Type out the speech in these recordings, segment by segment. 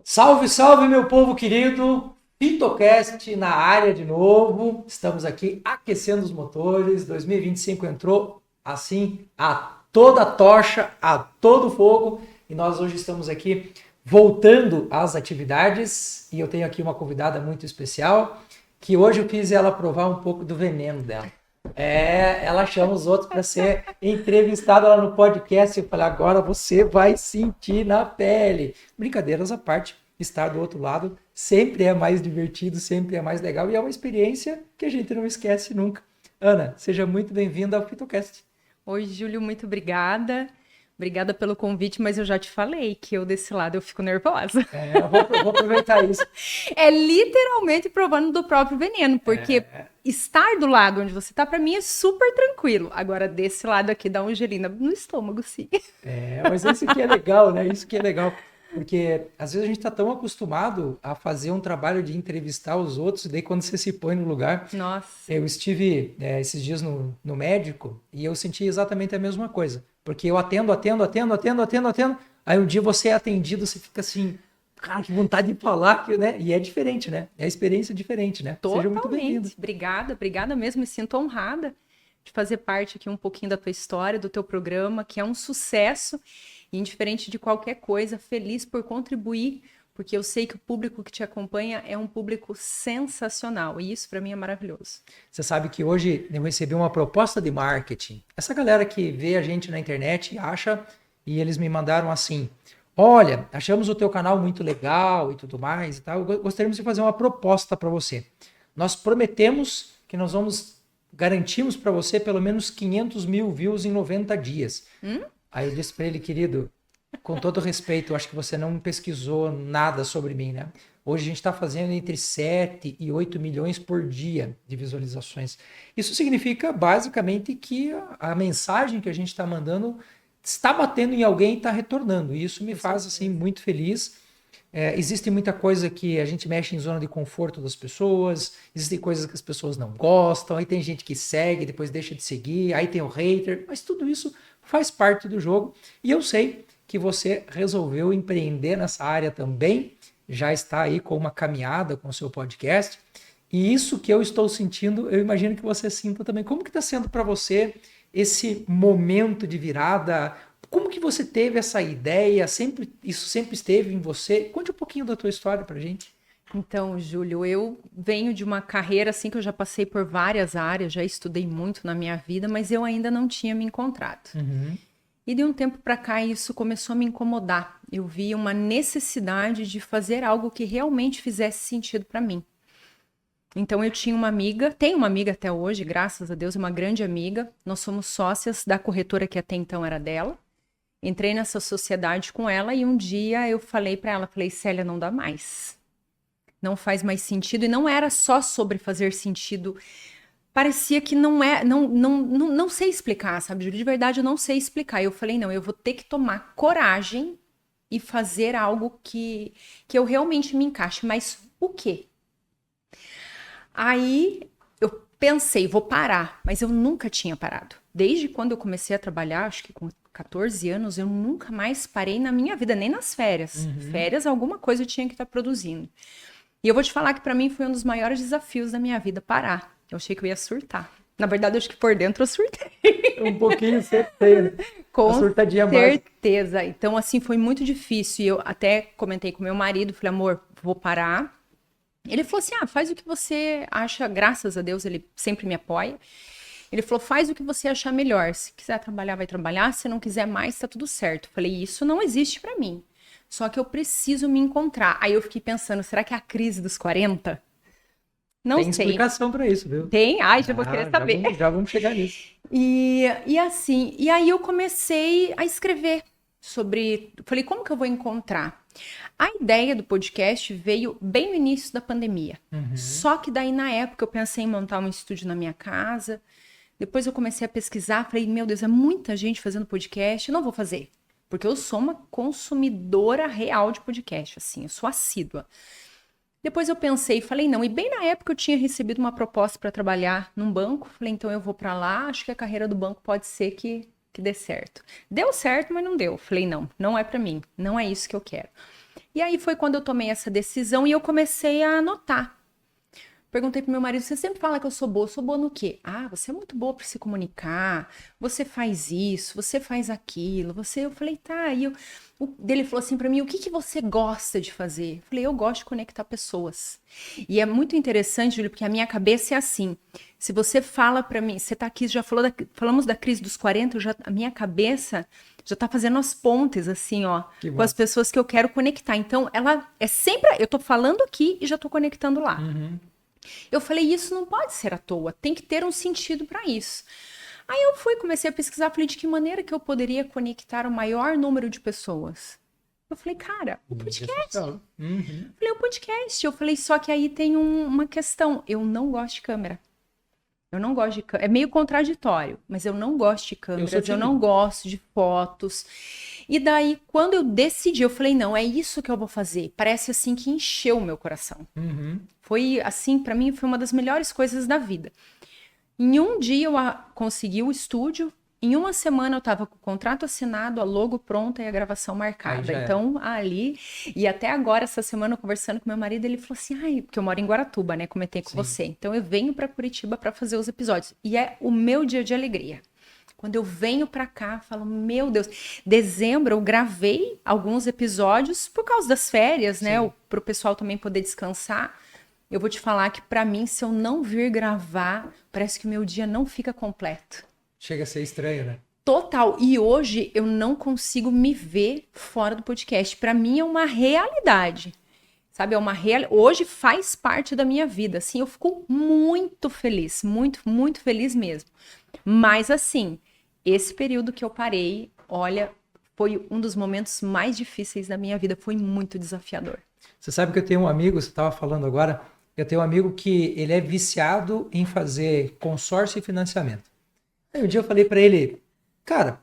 Salve, salve, meu povo querido! Fitocast na área de novo. Estamos aqui aquecendo os motores. 2025 entrou assim a toda tocha, a todo fogo. E nós hoje estamos aqui voltando às atividades. E eu tenho aqui uma convidada muito especial, que hoje eu fiz ela provar um pouco do veneno dela. Ela chama os outros para ser entrevistada lá no podcast. Eu falei, agora você vai sentir na pele. Brincadeiras à parte, estar do outro lado sempre é mais divertido, sempre é mais legal e é uma experiência que a gente não esquece nunca. Ana, seja muito bem-vinda ao Fitocast. Oi, Júlio, muito obrigada. Obrigada pelo convite, mas eu já te falei que eu desse lado eu fico nervosa. Eu vou aproveitar isso. É literalmente provando do próprio veneno, porque estar do lado onde você tá, pra mim, é super tranquilo. Agora, desse lado aqui, dá uma angelina no estômago, sim. Mas isso que é legal, né? Isso que é legal. Porque, às vezes, a gente tá tão acostumado a fazer um trabalho de entrevistar os outros, e daí quando você se põe no lugar... Nossa. Eu estive esses dias no médico e eu senti exatamente a mesma coisa. Porque eu atendo. Aí um dia você é atendido, você fica assim, cara, que vontade de falar, né? E é diferente, né? É a experiência diferente, né? Seja muito bem-vindo. Obrigada mesmo. Me sinto honrada de fazer parte aqui um pouquinho da tua história, do teu programa, que é um sucesso. E indiferente de qualquer coisa, feliz por contribuir, porque eu sei que o público que te acompanha é um público sensacional. E isso para mim é maravilhoso. Você sabe que hoje eu recebi uma proposta de marketing. Essa galera que vê a gente na internet acha, e eles me mandaram assim, olha, achamos o teu canal muito legal e tudo mais e tal, gostaríamos de fazer uma proposta para você. Nós prometemos que garantimos para você pelo menos 500 mil views em 90 dias. Aí eu disse para ele, querido, com todo respeito, eu acho que você não pesquisou nada sobre mim, né? Hoje a gente está fazendo entre 7 e 8 milhões por dia de visualizações. Isso significa, basicamente, que a mensagem que a gente está mandando está batendo em alguém e está retornando. E isso me faz, assim, muito feliz. Existe muita coisa que a gente mexe em zona de conforto das pessoas, existem coisas que as pessoas não gostam, aí tem gente que segue, depois deixa de seguir, aí tem o hater, mas tudo isso faz parte do jogo. E eu sei que você resolveu empreender nessa área também, já está aí com uma caminhada com o seu podcast, e isso que eu estou sentindo, eu imagino que você sinta também. Como que está sendo para você esse momento de virada? Como que você teve essa ideia? Isso sempre esteve em você? Conte um pouquinho da tua história pra gente. Então, Júlio, eu venho de uma carreira assim que eu já passei por várias áreas, já estudei muito na minha vida, mas eu ainda não tinha me encontrado. E de um tempo para cá isso começou a me incomodar. Eu vi uma necessidade de fazer algo que realmente fizesse sentido para mim. Então eu tinha uma amiga, tenho uma amiga até hoje, graças a Deus, uma grande amiga. Nós somos sócias da corretora que até então era dela. Entrei nessa sociedade com ela e um dia eu falei para ela, Célia, não dá mais. Não faz mais sentido. E não era só sobre fazer sentido. Parecia que não sei explicar, sabe, Júlio? De verdade, eu não sei explicar. Eu falei, não, eu vou ter que tomar coragem e fazer algo que eu realmente me encaixe. Mas o quê? Aí eu pensei, vou parar. Mas eu nunca tinha parado. Desde quando eu comecei a trabalhar, acho que com 14 anos, eu nunca mais parei na minha vida, nem nas férias. Férias, alguma coisa eu tinha que estar produzindo. E eu vou te falar que para mim foi um dos maiores desafios da minha vida, parar. Eu achei que eu ia surtar. Na verdade, eu acho que por dentro eu surtei. Um pouquinho certeza. Com certeza. Básica. Então, assim, foi muito difícil. E eu até comentei com meu marido, falei, amor, vou parar. Ele falou assim, faz o que você acha, graças a Deus, ele sempre me apoia. Ele falou, faz o que você achar melhor. Se quiser trabalhar, vai trabalhar. Se não quiser mais, tá tudo certo. Eu falei, isso não existe pra mim. Só que eu preciso me encontrar. Aí eu fiquei pensando, será que é a crise dos 40? Não sei. Tem explicação pra isso, viu? Tem? Já vou querer saber. Já vamos chegar nisso. E aí eu comecei a escrever sobre... Falei, como que eu vou encontrar? A ideia do podcast veio bem no início da pandemia. Só que daí, na época, eu pensei em montar um estúdio na minha casa. Depois eu comecei a pesquisar, falei, meu Deus, é muita gente fazendo podcast, eu não vou fazer. Porque eu sou uma consumidora real de podcast, assim, eu sou assídua. Depois eu pensei e falei, não, e bem na época eu tinha recebido uma proposta para trabalhar num banco, falei, então eu vou para lá, acho que a carreira do banco pode ser que dê certo. Deu certo, mas não deu. Falei, não é para mim, não é isso que eu quero. E aí foi quando eu tomei essa decisão e eu comecei a anotar. Perguntei pro meu marido, você sempre fala que eu sou boa no quê? Ah, você é muito boa para se comunicar, você faz isso, você faz aquilo, eu falei, tá, ele falou assim para mim, o que você gosta de fazer? Eu falei, eu gosto de conectar pessoas. E é muito interessante, Júlio, porque a minha cabeça é assim, se você fala para mim, você tá aqui, falamos da crise dos 40, a minha cabeça já tá fazendo as pontes, assim, ó, com as pessoas que eu quero conectar. Então, ela é sempre, eu tô falando aqui e já tô conectando lá. Uhum. Eu falei, isso não pode ser à toa, tem que ter um sentido para isso. Aí eu comecei a pesquisar, falei, de que maneira que eu poderia conectar o maior número de pessoas? Eu falei, cara, o podcast. Uhum. Falei, o podcast. Eu falei, só que aí tem uma questão, eu não gosto de câmera. Eu não gosto de câmera. É meio contraditório, mas eu não gosto de câmeras, eu não gosto de fotos. E daí, quando eu decidi, eu falei, não, é isso que eu vou fazer. Parece assim que encheu o meu coração. Uhum. Foi assim, para mim, foi uma das melhores coisas da vida. Em um dia eu consegui o estúdio, em uma semana eu estava com o contrato assinado, a logo pronta e a gravação marcada. Então, ali, e até agora, essa semana, conversando com meu marido, ele falou assim, ai, porque eu moro em Guaratuba, né, comentei com você. Então, eu venho para Curitiba para fazer os episódios. E é o meu dia de alegria. Quando eu venho pra cá, falo, meu Deus, dezembro eu gravei alguns episódios por causa das férias, né, pro pessoal também poder descansar. Eu vou te falar que pra mim, se eu não vir gravar, parece que o meu dia não fica completo. Chega a ser estranho, né? Total. E hoje eu não consigo me ver fora do podcast. Pra mim é uma realidade. Sabe, é uma hoje faz parte da minha vida. Assim, eu fico muito feliz, muito, muito feliz mesmo. Mas assim, esse período que eu parei, olha, foi um dos momentos mais difíceis da minha vida. Foi muito desafiador. Você sabe que eu tenho um amigo, você estava falando agora, eu tenho um amigo que ele é viciado em fazer consórcio e financiamento. Aí um dia eu falei para ele, cara,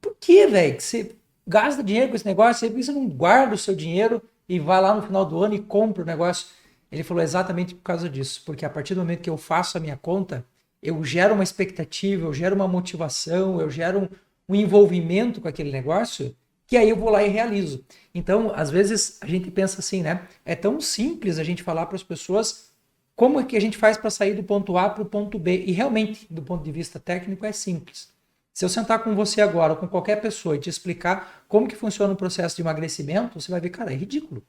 por que, velho, que você gasta dinheiro com esse negócio, por que você não guarda o seu dinheiro e vai lá no final do ano e compra o negócio? Ele falou exatamente por causa disso, porque a partir do momento que eu faço a minha conta, eu gero uma expectativa, eu gero uma motivação, eu gero um envolvimento com aquele negócio, que aí eu vou lá e realizo. Então, às vezes, a gente pensa assim, né? É tão simples a gente falar para as pessoas como é que a gente faz para sair do ponto A para o ponto B. E realmente, do ponto de vista técnico, é simples. Se eu sentar com você agora, ou com qualquer pessoa, e te explicar como que funciona o processo de emagrecimento, você vai ver, cara, é ridículo.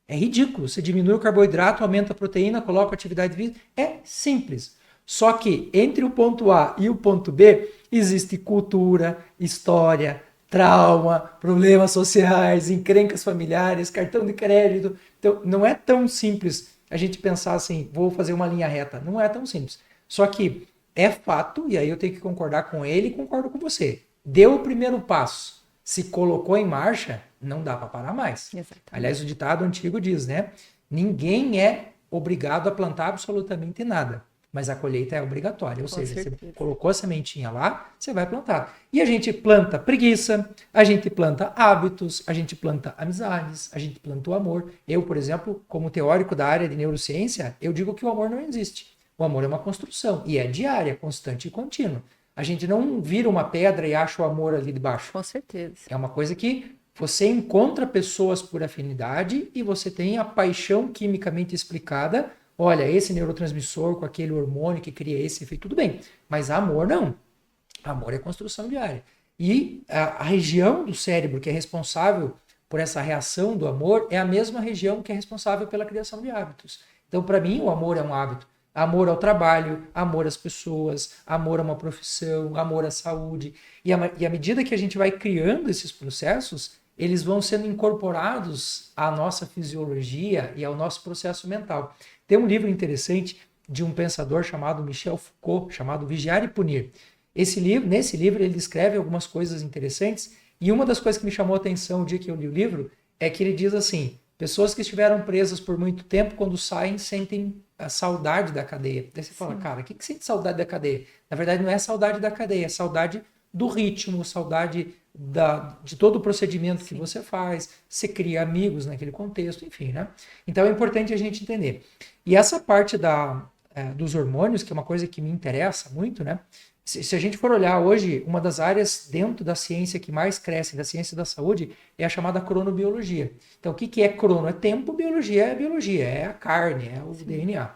É ridículo. Você diminui o carboidrato, aumenta a proteína, coloca a atividade física. É simples. Só que entre o ponto A e o ponto B, existe cultura, história, trauma, problemas sociais, encrencas familiares, cartão de crédito. Então, não é tão simples a gente pensar assim, vou fazer uma linha reta. Não é tão simples. Só que é fato, e aí eu tenho que concordar com ele e concordo com você. Deu o primeiro passo, se colocou em marcha, não dá para parar mais. Exatamente. Aliás, o ditado antigo diz, né? Ninguém é obrigado a plantar absolutamente nada. Mas a colheita é obrigatória, ou seja, você colocou a sementinha lá, você vai plantar. E a gente planta preguiça, a gente planta hábitos, a gente planta amizades, a gente planta o amor. Eu, por exemplo, como teórico da área de neurociência, eu digo que o amor não existe. O amor é uma construção e é diária, constante e contínua. A gente não vira uma pedra e acha o amor ali debaixo. Com certeza. É uma coisa que você encontra pessoas por afinidade e você tem a paixão quimicamente explicada. Olha, esse neurotransmissor com aquele hormônio que cria esse efeito, tudo bem. Mas amor não. Amor é construção diária. E a região do cérebro que é responsável por essa reação do amor é a mesma região que é responsável pela criação de hábitos. Então, para mim, o amor é um hábito. Amor ao trabalho, amor às pessoas, amor a uma profissão, amor à saúde. E à medida que a gente vai criando esses processos, eles vão sendo incorporados à nossa fisiologia e ao nosso processo mental. Tem um livro interessante de um pensador chamado Michel Foucault, chamado Vigiar e Punir. Nesse livro ele descreve algumas coisas interessantes e uma das coisas que me chamou a atenção o dia que eu li o livro é que ele diz assim, pessoas que estiveram presas por muito tempo, quando saem, sentem a saudade da cadeia. Daí você fala, cara, o que sente saudade da cadeia? Na verdade não é saudade da cadeia, é saudade do ritmo, saudade de todo o procedimento que você faz, você cria amigos naquele contexto, enfim, né? Então é importante a gente entender. E essa parte dos hormônios, que é uma coisa que me interessa muito, né? Se a gente for olhar hoje, uma das áreas dentro da ciência que mais cresce, da ciência da saúde, é a chamada cronobiologia. Então, o que é crono? É tempo, biologia, é a carne, é o DNA.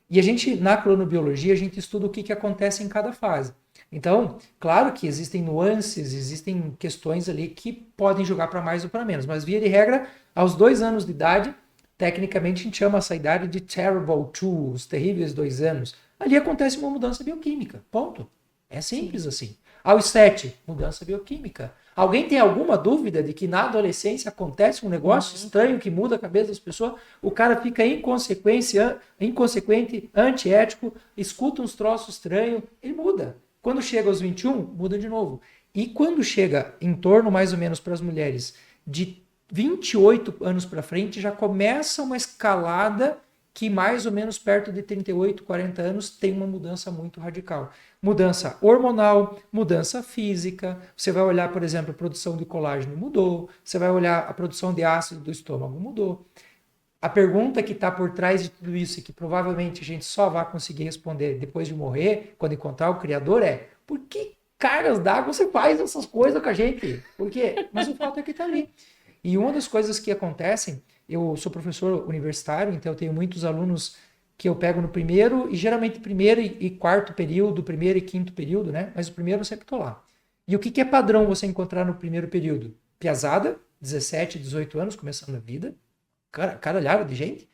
E a gente, na cronobiologia, a gente estuda o que acontece em cada fase. Então, claro que existem nuances, existem questões ali que podem jogar para mais ou para menos, mas via de regra, aos 2 anos de idade, tecnicamente a gente chama essa idade de terrible 2, os terríveis 2 anos. Ali acontece uma mudança bioquímica, ponto. É simples assim. Aos 7, mudança bioquímica. Alguém tem alguma dúvida de que na adolescência acontece um negócio estranho que muda a cabeça das pessoas? O cara fica inconsequente, antiético, escuta uns troços estranhos, ele muda. Quando chega aos 21, muda de novo. E quando chega em torno, mais ou menos, para as mulheres de 28 anos para frente, já começa uma escalada que mais ou menos perto de 38, 40 anos tem uma mudança muito radical. Mudança hormonal, mudança física. Você vai olhar, por exemplo, a produção de colágeno mudou. Você vai olhar a produção de ácido do estômago mudou. A pergunta que está por trás de tudo isso e que provavelmente a gente só vai conseguir responder depois de morrer, quando encontrar o Criador, é: por que caras d'água você faz essas coisas com a gente? Por quê? Mas o fato é que está ali. E uma das coisas que acontecem, eu sou professor universitário, então eu tenho muitos alunos que eu pego no primeiro, e geralmente primeiro e quarto período, primeiro e quinto período, né? Mas o primeiro eu sempre estou lá. E o que é padrão você encontrar no primeiro período? Piazada, 17, 18 anos, começando a vida, caralhada de gente,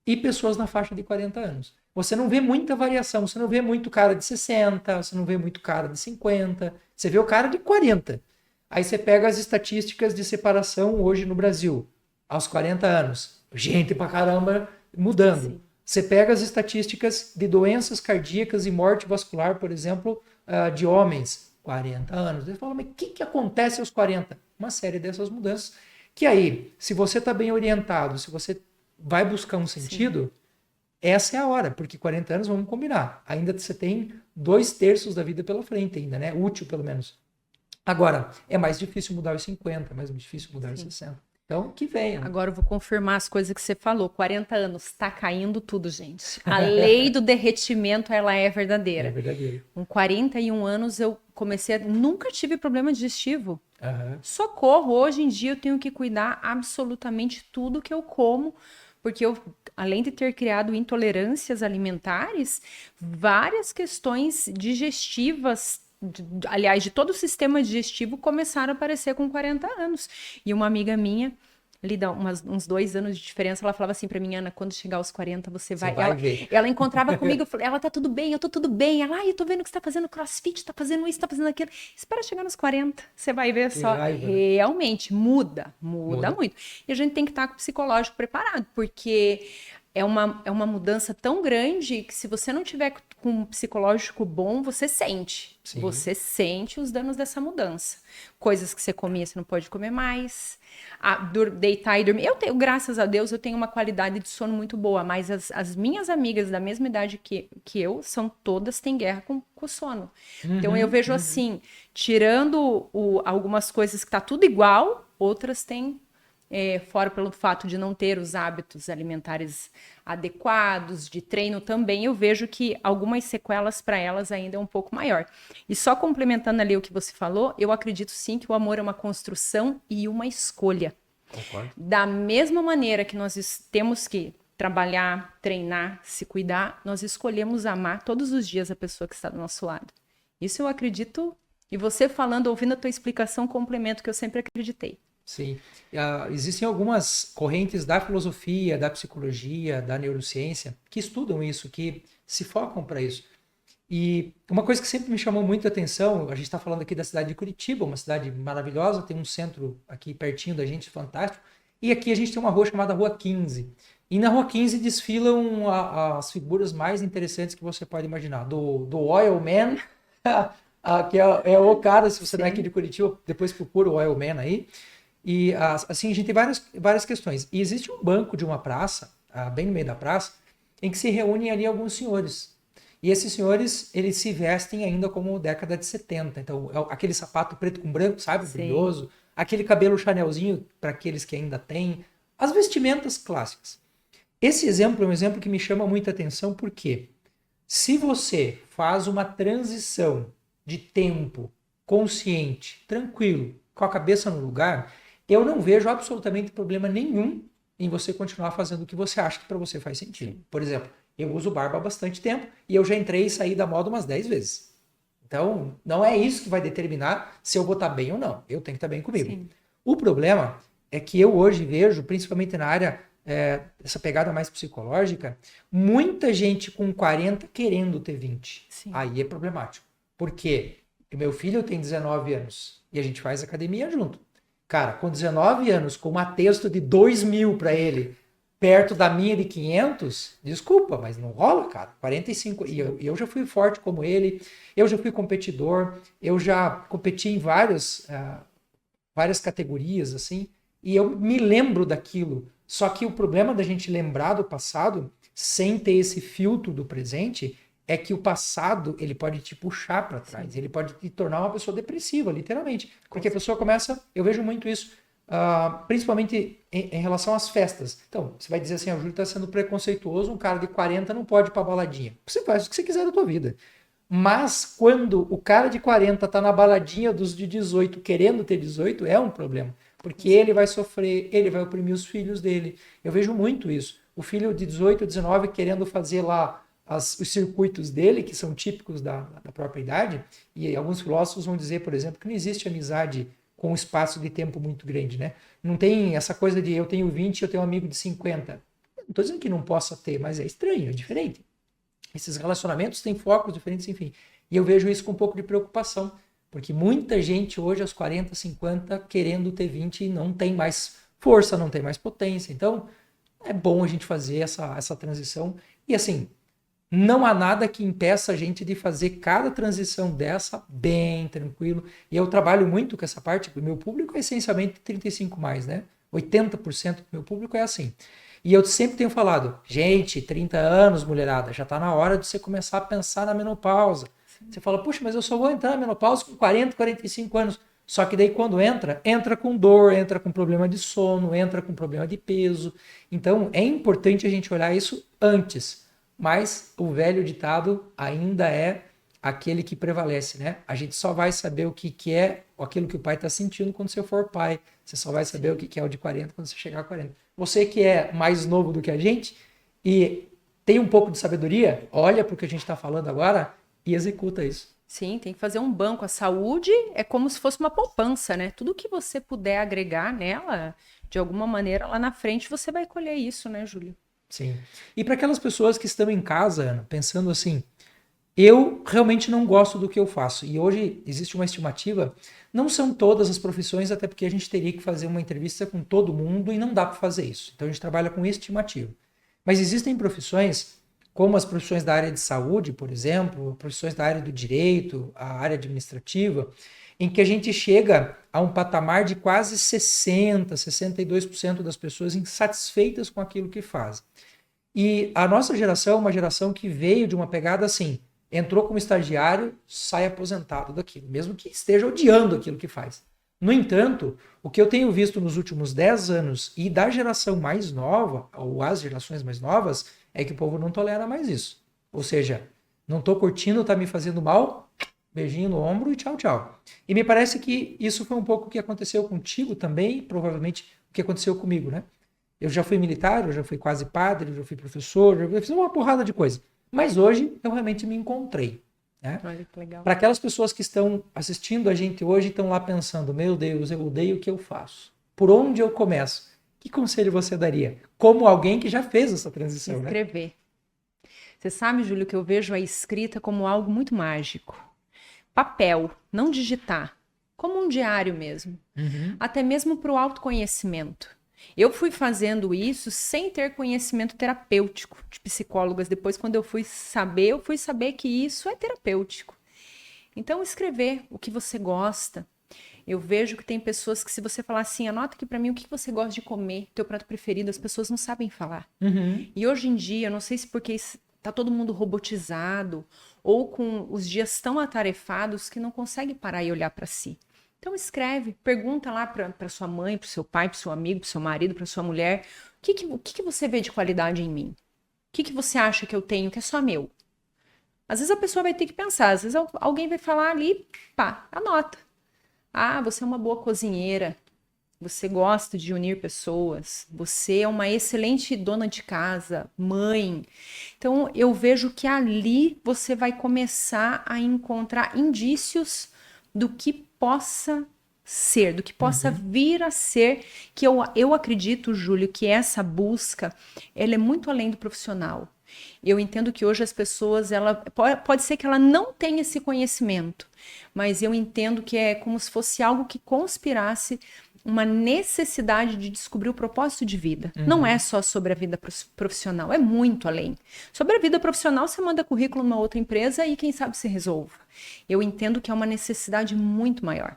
e pessoas na faixa de 40 anos. Você não vê muita variação, você não vê muito cara de 60, você não vê muito cara de 50, você vê o cara de 40. Aí você pega as estatísticas de separação hoje no Brasil, aos 40 anos. Gente pra caramba mudando. Sim. Você pega as estatísticas de doenças cardíacas e morte vascular, por exemplo, de homens, 40 anos. Você fala, mas o que acontece aos 40? Uma série dessas mudanças. Que aí, se você está bem orientado, se você vai buscar um sentido, sim, essa é a hora, porque 40 anos, vamos combinar. Ainda você tem 2/3 da vida pela frente ainda, né? Útil, pelo menos. Agora, é mais difícil mudar os 50, é mais difícil mudar os 60. Então, que venha. Né? Agora eu vou confirmar as coisas que você falou. 40 anos, tá caindo tudo, gente. A lei do derretimento, ela é verdadeira. É verdadeira. Com 41 anos, eu comecei a... Nunca tive problema digestivo. Uhum. Socorro, hoje em dia eu tenho que cuidar absolutamente tudo que eu como, porque eu, além de ter criado intolerâncias alimentares, várias questões digestivas, aliás, de todo o sistema digestivo, começaram a aparecer com 40 anos. E uma amiga minha, ali dá uns 2 anos de diferença, ela falava assim pra mim: Ana, quando chegar aos 40, você vai ver. Ela encontrava comigo, ela tá tudo bem, eu tô tudo bem. Ela, eu tô vendo que você tá fazendo crossfit, tá fazendo isso, tá fazendo aquilo. Espera chegar nos 40, você vai ver só. Realmente, muda muito. E a gente tem que estar com o psicológico preparado, porque... É uma mudança tão grande que, se você não tiver com um psicológico bom, você sente. Sim. Você sente os danos dessa mudança. Coisas que você comia, você não pode comer mais. Deitar e dormir. Graças a Deus, eu tenho uma qualidade de sono muito boa, mas as minhas amigas da mesma idade que eu, têm guerra com o sono. Então, eu vejo assim, tirando algumas coisas que tá tudo igual, outras têm... fora pelo fato de não ter os hábitos alimentares adequados, de treino também, eu vejo que algumas sequelas para elas ainda é um pouco maior. E só complementando ali o que você falou, eu acredito sim que o amor é uma construção e uma escolha. Concordo. Da mesma maneira que nós temos que trabalhar, treinar, se cuidar, nós escolhemos amar todos os dias a pessoa que está do nosso lado. Isso eu acredito, e você falando, ouvindo a tua explicação, complemento que eu sempre acreditei. Sim. Existem algumas correntes da filosofia, da psicologia, da neurociência que estudam isso, que se focam para isso. E uma coisa que sempre me chamou muito a atenção, a gente está falando aqui da cidade de Curitiba, uma cidade maravilhosa, tem um centro aqui pertinho da gente, fantástico, e aqui a gente tem uma rua chamada Rua 15. E na Rua 15 desfilam as figuras mais interessantes que você pode imaginar. Do Oil Man, que é o cara, se você não é aqui de Curitiba, depois procura o Oil Man aí. E assim, a gente tem várias questões. E existe um banco de uma praça, bem no meio da praça, em que se reúnem ali alguns senhores. E esses senhores, eles se vestem ainda como década de 70. Então, aquele sapato preto com branco, sabe? Sim. Brilhoso. Aquele cabelo chanelzinho, para aqueles que ainda têm. As vestimentas clássicas. Esse exemplo é um exemplo que me chama muita atenção, porque Se você faz uma transição de tempo consciente, tranquilo, com a cabeça no lugar, eu não vejo absolutamente problema nenhum em você continuar fazendo o que você acha que para você faz sentido. Por exemplo, eu uso barba há bastante tempo e eu já entrei e saí da moda umas 10 vezes. Então, não é isso que vai determinar se eu vou estar bem ou não. Eu tenho que estar bem comigo. Sim. O problema é que eu hoje vejo, principalmente na área, essa pegada mais psicológica, muita gente com 40 querendo ter 20. Sim. Aí é problemático. Por quê? Porque meu filho tem 19 anos e a gente faz academia junto. Cara, com 19 anos, com uma texto de 2.000 para ele, perto da minha de 500, desculpa, mas não rola, cara. 45. E eu já fui forte como ele, eu já fui competidor, eu já competi em várias categorias, assim, e eu me lembro daquilo. Só que o problema da gente lembrar do passado, sem ter esse filtro do presente, é que o passado, ele pode te puxar para trás, Sim. ele pode te tornar uma pessoa depressiva, literalmente. Porque a pessoa começa, eu vejo muito isso, principalmente em relação às festas. Então, você vai dizer assim, o Júlio está sendo preconceituoso, um cara de 40 não pode ir para baladinha. Você faz o que você quiser da tua vida. Mas quando o cara de 40 tá na baladinha dos de 18 querendo ter 18, é um problema. Porque ele vai sofrer, ele vai oprimir os filhos dele. Eu vejo muito isso. O filho de 18, 19 querendo fazer lá os circuitos dele, que são típicos da própria idade. E alguns filósofos vão dizer, por exemplo, que não existe amizade com um espaço de tempo muito grande, né? Não tem essa coisa de eu tenho 20 e eu tenho um amigo de 50. Não estou dizendo que não possa ter, mas é estranho, é diferente. Esses relacionamentos têm focos diferentes, enfim. E eu vejo isso com um pouco de preocupação, porque muita gente hoje, aos 40, 50, querendo ter 20 e não tem mais força, não tem mais potência. Então, é bom a gente fazer essa transição. E assim, não há nada que impeça a gente de fazer cada transição dessa bem tranquilo. E eu trabalho muito com essa parte, porque o meu público é essencialmente 35+, né? 80% do meu público é assim. E eu sempre tenho falado, gente, 30 anos, mulherada, já está na hora de você começar a pensar na menopausa. Sim. Você fala, puxa, mas eu só vou entrar na menopausa com 40, 45 anos. Só que daí quando entra com dor, entra com problema de sono, entra com problema de peso. Então é importante a gente olhar isso antes. Mas o velho ditado ainda é aquele que prevalece, né? A gente só vai saber o que é aquilo que o pai está sentindo quando você for pai. Você só vai saber o que é o de 40 quando você chegar a 40. Você que é mais novo do que a gente e tem um pouco de sabedoria, olha para o que a gente está falando agora e executa isso. Sim, tem que fazer um banco. A saúde é como se fosse uma poupança, né? Tudo que você puder agregar nela, de alguma maneira, lá na frente você vai colher isso, né, Júlio? Sim. E para aquelas pessoas que estão em casa, Ana, pensando assim, eu realmente não gosto do que eu faço. E hoje existe uma estimativa, não são todas as profissões, até porque a gente teria que fazer uma entrevista com todo mundo e não dá para fazer isso. Então a gente trabalha com estimativa. Mas existem profissões, como as profissões da área de saúde, por exemplo, profissões da área do direito, a área administrativa, em que a gente chega a um patamar de quase 60%, 62% das pessoas insatisfeitas com aquilo que fazem. E a nossa geração é uma geração que veio de uma pegada assim, entrou como estagiário, sai aposentado daquilo, mesmo que esteja odiando aquilo que faz. No entanto, o que eu tenho visto nos últimos 10 anos e da geração mais nova, ou as gerações mais novas, é que o povo não tolera mais isso. Ou seja, não estou curtindo, está me fazendo mal, beijinho no ombro e tchau, tchau. E me parece que isso foi um pouco o que aconteceu contigo também, provavelmente o que aconteceu comigo, né? Eu já fui militar, eu já fui quase padre, eu já fui professor, eu fiz uma porrada de coisa. Mas hoje eu realmente me encontrei. Né? Olha que legal. Para aquelas pessoas que estão assistindo a gente hoje e estão lá pensando, meu Deus, eu odeio o que eu faço. Por onde eu começo? Que conselho você daria? Como alguém que já fez essa transição, Escrever. Né? Você sabe, Júlio, que eu vejo a escrita como algo muito mágico. Papel, não digitar. Como um diário mesmo. Uhum. Até mesmo para o autoconhecimento. Eu fui fazendo isso sem ter conhecimento terapêutico de psicólogas. Depois, quando eu fui saber que isso é terapêutico. Então, escrever o que você gosta. Eu vejo que tem pessoas que, se você falar assim, anota aqui pra mim o que você gosta de comer, teu prato preferido, as pessoas não sabem falar. Uhum. E hoje em dia, eu não sei se porque tá todo mundo robotizado ou com os dias tão atarefados que não consegue parar e olhar para si. Então escreve, pergunta lá para sua mãe, para seu pai, para seu amigo, para seu marido, para sua mulher, o que você vê de qualidade em mim? O que você acha que eu tenho que é só meu? Às vezes a pessoa vai ter que pensar, às vezes alguém vai falar ali, pá, anota. Ah, você é uma boa cozinheira, você gosta de unir pessoas, você é uma excelente dona de casa, mãe. Então, eu vejo que ali você vai começar a encontrar indícios do que possa ser, do que possa vir a ser, que eu acredito, Júlio, que essa busca, ela é muito além do profissional. Eu entendo que hoje as pessoas, pode ser que ela não tenha esse conhecimento, mas eu entendo que é como se fosse algo que conspirasse uma necessidade de descobrir o propósito de vida. Não é só sobre a vida profissional, é muito além. Sobre a vida profissional, você manda currículo numa outra empresa e quem sabe se resolva. Eu entendo que é uma necessidade muito maior.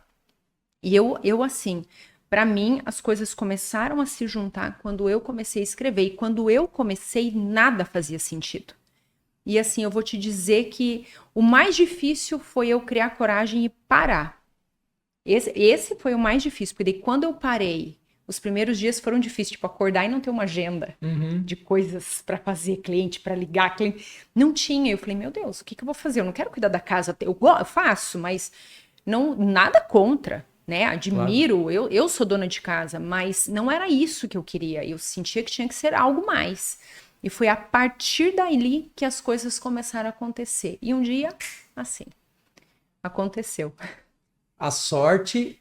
E eu assim, para mim, as coisas começaram a se juntar quando eu comecei a escrever. E quando eu comecei, nada fazia sentido. E assim, eu vou te dizer que o mais difícil foi eu criar coragem e parar. Esse foi o mais difícil, porque daí quando eu parei, os primeiros dias foram difíceis, tipo, acordar e não ter uma agenda de coisas para fazer, cliente, para ligar, cliente. Não tinha. Eu falei, meu Deus, o que eu vou fazer? Eu não quero cuidar da casa. Eu faço, mas não, nada contra, né? Admiro, claro. Eu sou dona de casa, mas não era isso que eu queria. Eu sentia que tinha que ser algo mais. E foi a partir dali que as coisas começaram a acontecer. E um dia, assim, aconteceu. A sorte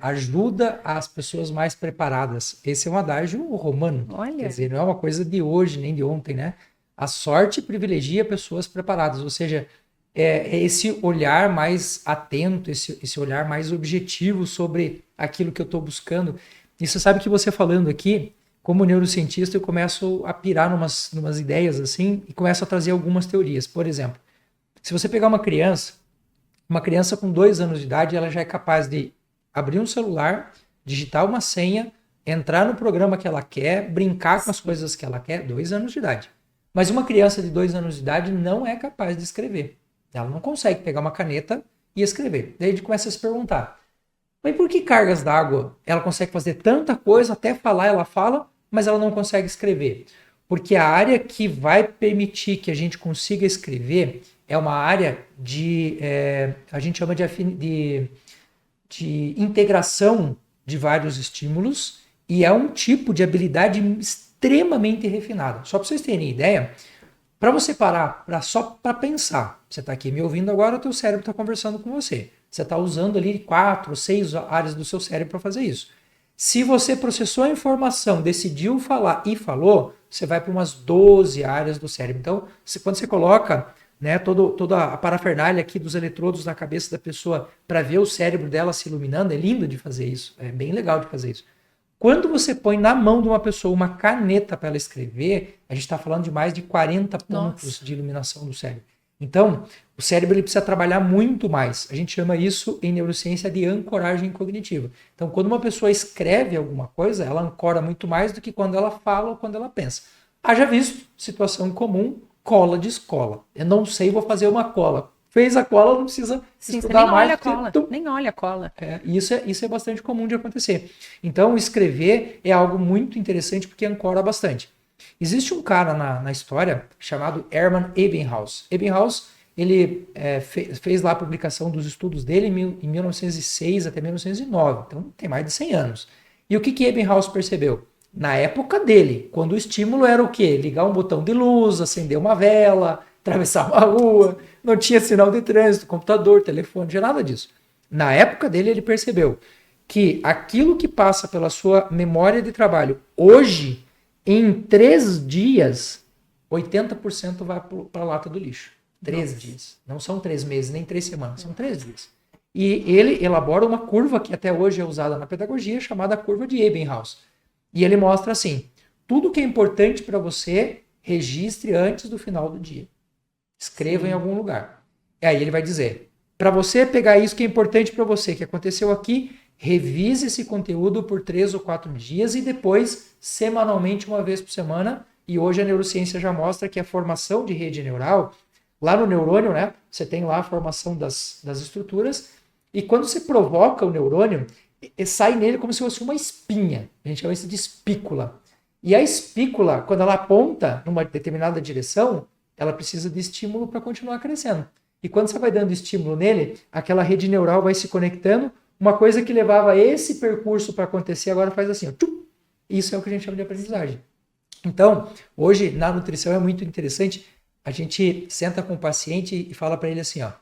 ajuda as pessoas mais preparadas. Esse é um adágio romano. Olha. Quer dizer, não é uma coisa de hoje nem de ontem, né? A sorte privilegia pessoas preparadas. Ou seja, esse olhar mais atento, esse olhar mais objetivo sobre aquilo que eu estou buscando. E você sabe que você falando aqui, como neurocientista, eu começo a pirar numas ideias assim e começo a trazer algumas teorias. Por exemplo, se você pegar uma criança com 2 anos de idade, ela já é capaz de abrir um celular, digitar uma senha, entrar no programa que ela quer, brincar com as coisas que ela quer, 2 anos de idade. Mas uma criança de 2 anos de idade não é capaz de escrever. Ela não consegue pegar uma caneta e escrever. Daí a gente começa a se perguntar, mas por que cargas d'água? Ela consegue fazer tanta coisa, até falar ela fala, mas ela não consegue escrever. Porque a área que vai permitir que a gente consiga escrever é uma área a gente chama de integração de vários estímulos e é um tipo de habilidade extremamente refinada. Só para vocês terem ideia, para você parar só para pensar, você está aqui me ouvindo agora, o teu cérebro está conversando com você. Você está usando ali 4 ou 6 áreas do seu cérebro para fazer isso. Se você processou a informação, decidiu falar e falou, você vai para umas 12 áreas do cérebro. Então, quando você coloca, né, toda a parafernália aqui dos eletrodos na cabeça da pessoa para ver o cérebro dela se iluminando, é lindo de fazer isso, é bem legal de fazer isso. Quando você põe na mão de uma pessoa uma caneta para ela escrever, a gente está falando de mais de 40 pontos de iluminação do cérebro. Então, o cérebro ele precisa trabalhar muito mais. A gente chama isso em neurociência de ancoragem cognitiva. Então, quando uma pessoa escreve alguma coisa, ela ancora muito mais do que quando ela fala ou quando ela pensa. Haja visto, situação comum, cola de escola. Eu não sei, vou fazer uma cola. Fez a cola, não precisa estudar mais. Olha a cola, nem olha a cola. Isso é bastante comum de acontecer. Então, escrever é algo muito interessante porque ancora bastante. Existe um cara na história chamado Hermann Ebbinghaus. Ebbinghaus, ele fez lá a publicação dos estudos dele em 1906 até 1909. Então, tem mais de 100 anos. E o que Ebbinghaus percebeu? Na época dele, quando o estímulo era o quê? Ligar um botão de luz, acender uma vela, atravessar uma rua, não tinha sinal de trânsito, computador, telefone, não tinha nada disso. Na época dele, ele percebeu que aquilo que passa pela sua memória de trabalho hoje, em 3 dias, 80% vai para a lata do lixo. 3 dias. Não são 3 meses, nem 3 semanas, são 3 dias. E ele elabora uma curva que até hoje é usada na pedagogia, chamada curva de Ebbinghaus. E ele mostra assim, tudo que é importante para você, registre antes do final do dia. Escreva em algum lugar. E aí ele vai dizer, para você pegar isso que é importante para você, que aconteceu aqui, revise esse conteúdo por 3 ou 4 dias e depois, semanalmente, uma vez por semana. E hoje a neurociência já mostra que a formação de rede neural, lá no neurônio, né, você tem lá a formação das estruturas, e quando você provoca o neurônio, sai nele como se fosse uma espinha. A gente chama isso de espícula. E a espícula, quando ela aponta numa determinada direção, ela precisa de estímulo para continuar crescendo. E quando você vai dando estímulo nele, aquela rede neural vai se conectando, uma coisa que levava esse percurso para acontecer agora faz assim, ó, tchum. Isso é o que a gente chama de aprendizagem. Então, hoje na nutrição é muito interessante, a gente senta com o paciente e fala para ele assim, ó,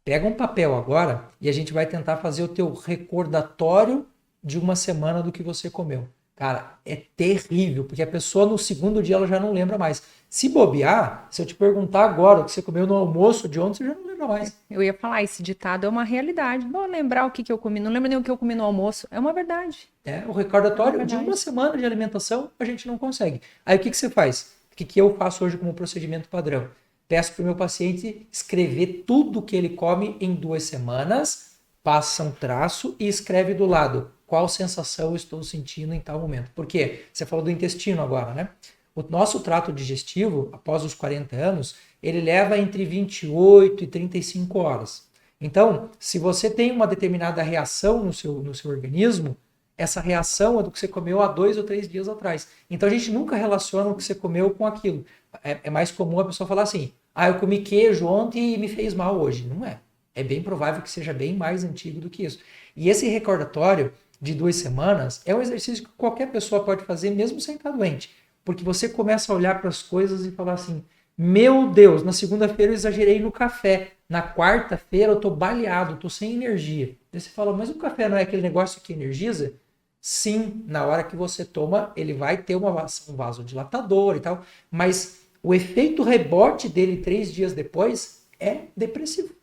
pega um papel agora e a gente vai tentar fazer o teu recordatório de uma semana do que você comeu. Cara, é terrível, porque a pessoa no segundo dia ela já não lembra mais. Se bobear, se eu te perguntar agora o que você comeu no almoço de ontem, você já não lembra mais. Eu ia falar, esse ditado é uma realidade. Vou lembrar o que eu comi, não lembro nem o que eu comi no almoço. É uma verdade. O recordatório de uma semana de alimentação a gente não consegue. Aí o que você faz? O que eu faço hoje como procedimento padrão? Peço para o meu paciente escrever tudo que ele come em 2 semanas, passa um traço e escreve do lado qual sensação eu estou sentindo em tal momento. Por quê? Você falou do intestino agora, né? O nosso trato digestivo, após os 40 anos, ele leva entre 28 e 35 horas. Então, se você tem uma determinada reação no seu organismo, essa reação é do que você comeu há 2 ou 3 dias atrás. Então, a gente nunca relaciona o que você comeu com aquilo. É mais comum a pessoa falar assim, eu comi queijo ontem e me fez mal hoje. Não é. É bem provável que seja bem mais antigo do que isso. E esse recordatório de 2 semanas é um exercício que qualquer pessoa pode fazer, mesmo sem estar doente. Porque você começa a olhar para as coisas e falar assim, meu Deus, na segunda-feira eu exagerei no café, na quarta-feira eu estou baleado, estou sem energia. Daí você fala, mas o café não é aquele negócio que energiza? Sim, na hora que você toma, ele vai ter um vasodilatador e tal, mas o efeito rebote dele 3 dias depois é depressivo.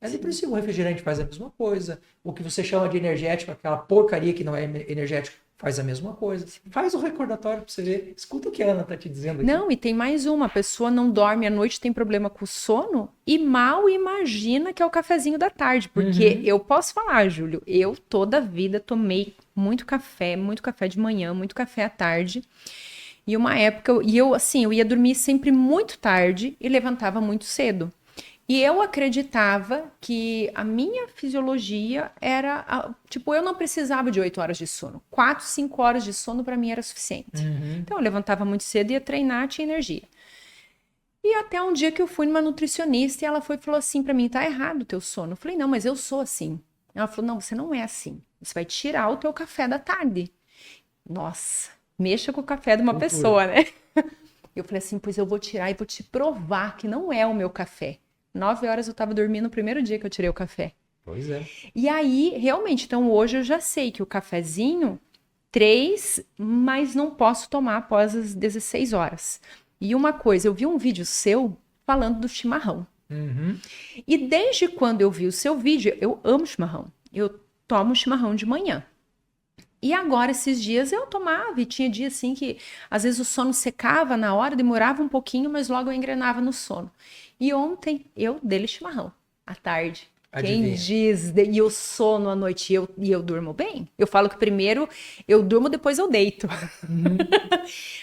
É depressivo. O refrigerante faz a mesma coisa. O que você chama de energético, aquela porcaria que não é energético, faz a mesma coisa. Faz o recordatório para você ver. Escuta o que a Ana está te dizendo aqui. Não, e tem mais uma. A pessoa não dorme à noite, tem problema com o sono e mal imagina que é o cafezinho da tarde. Porque eu posso falar, Júlio, eu toda a vida tomei muito café de manhã, muito café à tarde. E uma época, eu ia dormir sempre muito tarde e levantava muito cedo. E eu acreditava que a minha fisiologia era... eu não precisava de 8 horas de sono. 4, 5 horas de sono para mim era suficiente. Então, eu levantava muito cedo, ia treinar, tinha energia. E até um dia que eu fui numa nutricionista e ela falou assim para mim, tá errado o teu sono. Eu falei, não, mas eu sou assim. Ela falou, não, você não é assim. Você vai tirar o teu café da tarde. Nossa, mexa com o café de uma pessoa, né? Eu falei assim, pois eu vou tirar e vou te provar que não é o meu café. 9 horas eu tava dormindo no primeiro dia que eu tirei o café. Pois é. E aí, realmente, então hoje eu já sei que o cafezinho, 3, mas não posso tomar após as 16 horas. E uma coisa, eu vi um vídeo seu falando do chimarrão. E desde quando eu vi o seu vídeo, eu amo chimarrão. Eu tomo chimarrão de manhã. E agora, esses dias, eu tomava, e tinha dia assim que às vezes o sono secava na hora, demorava um pouquinho, mas logo eu engrenava no sono. E ontem eu dei chimarrão, à tarde. Adivinha. Quem diz, e o sono à noite, e eu durmo bem? Eu falo que primeiro eu durmo, depois eu deito.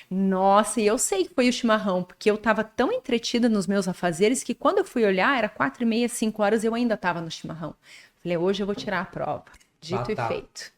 Nossa, e eu sei que foi o chimarrão, porque eu estava tão entretida nos meus afazeres que quando eu fui olhar, era 4h30, 5 horas, eu ainda estava no chimarrão. Falei, hoje eu vou tirar a prova. Dito e feito.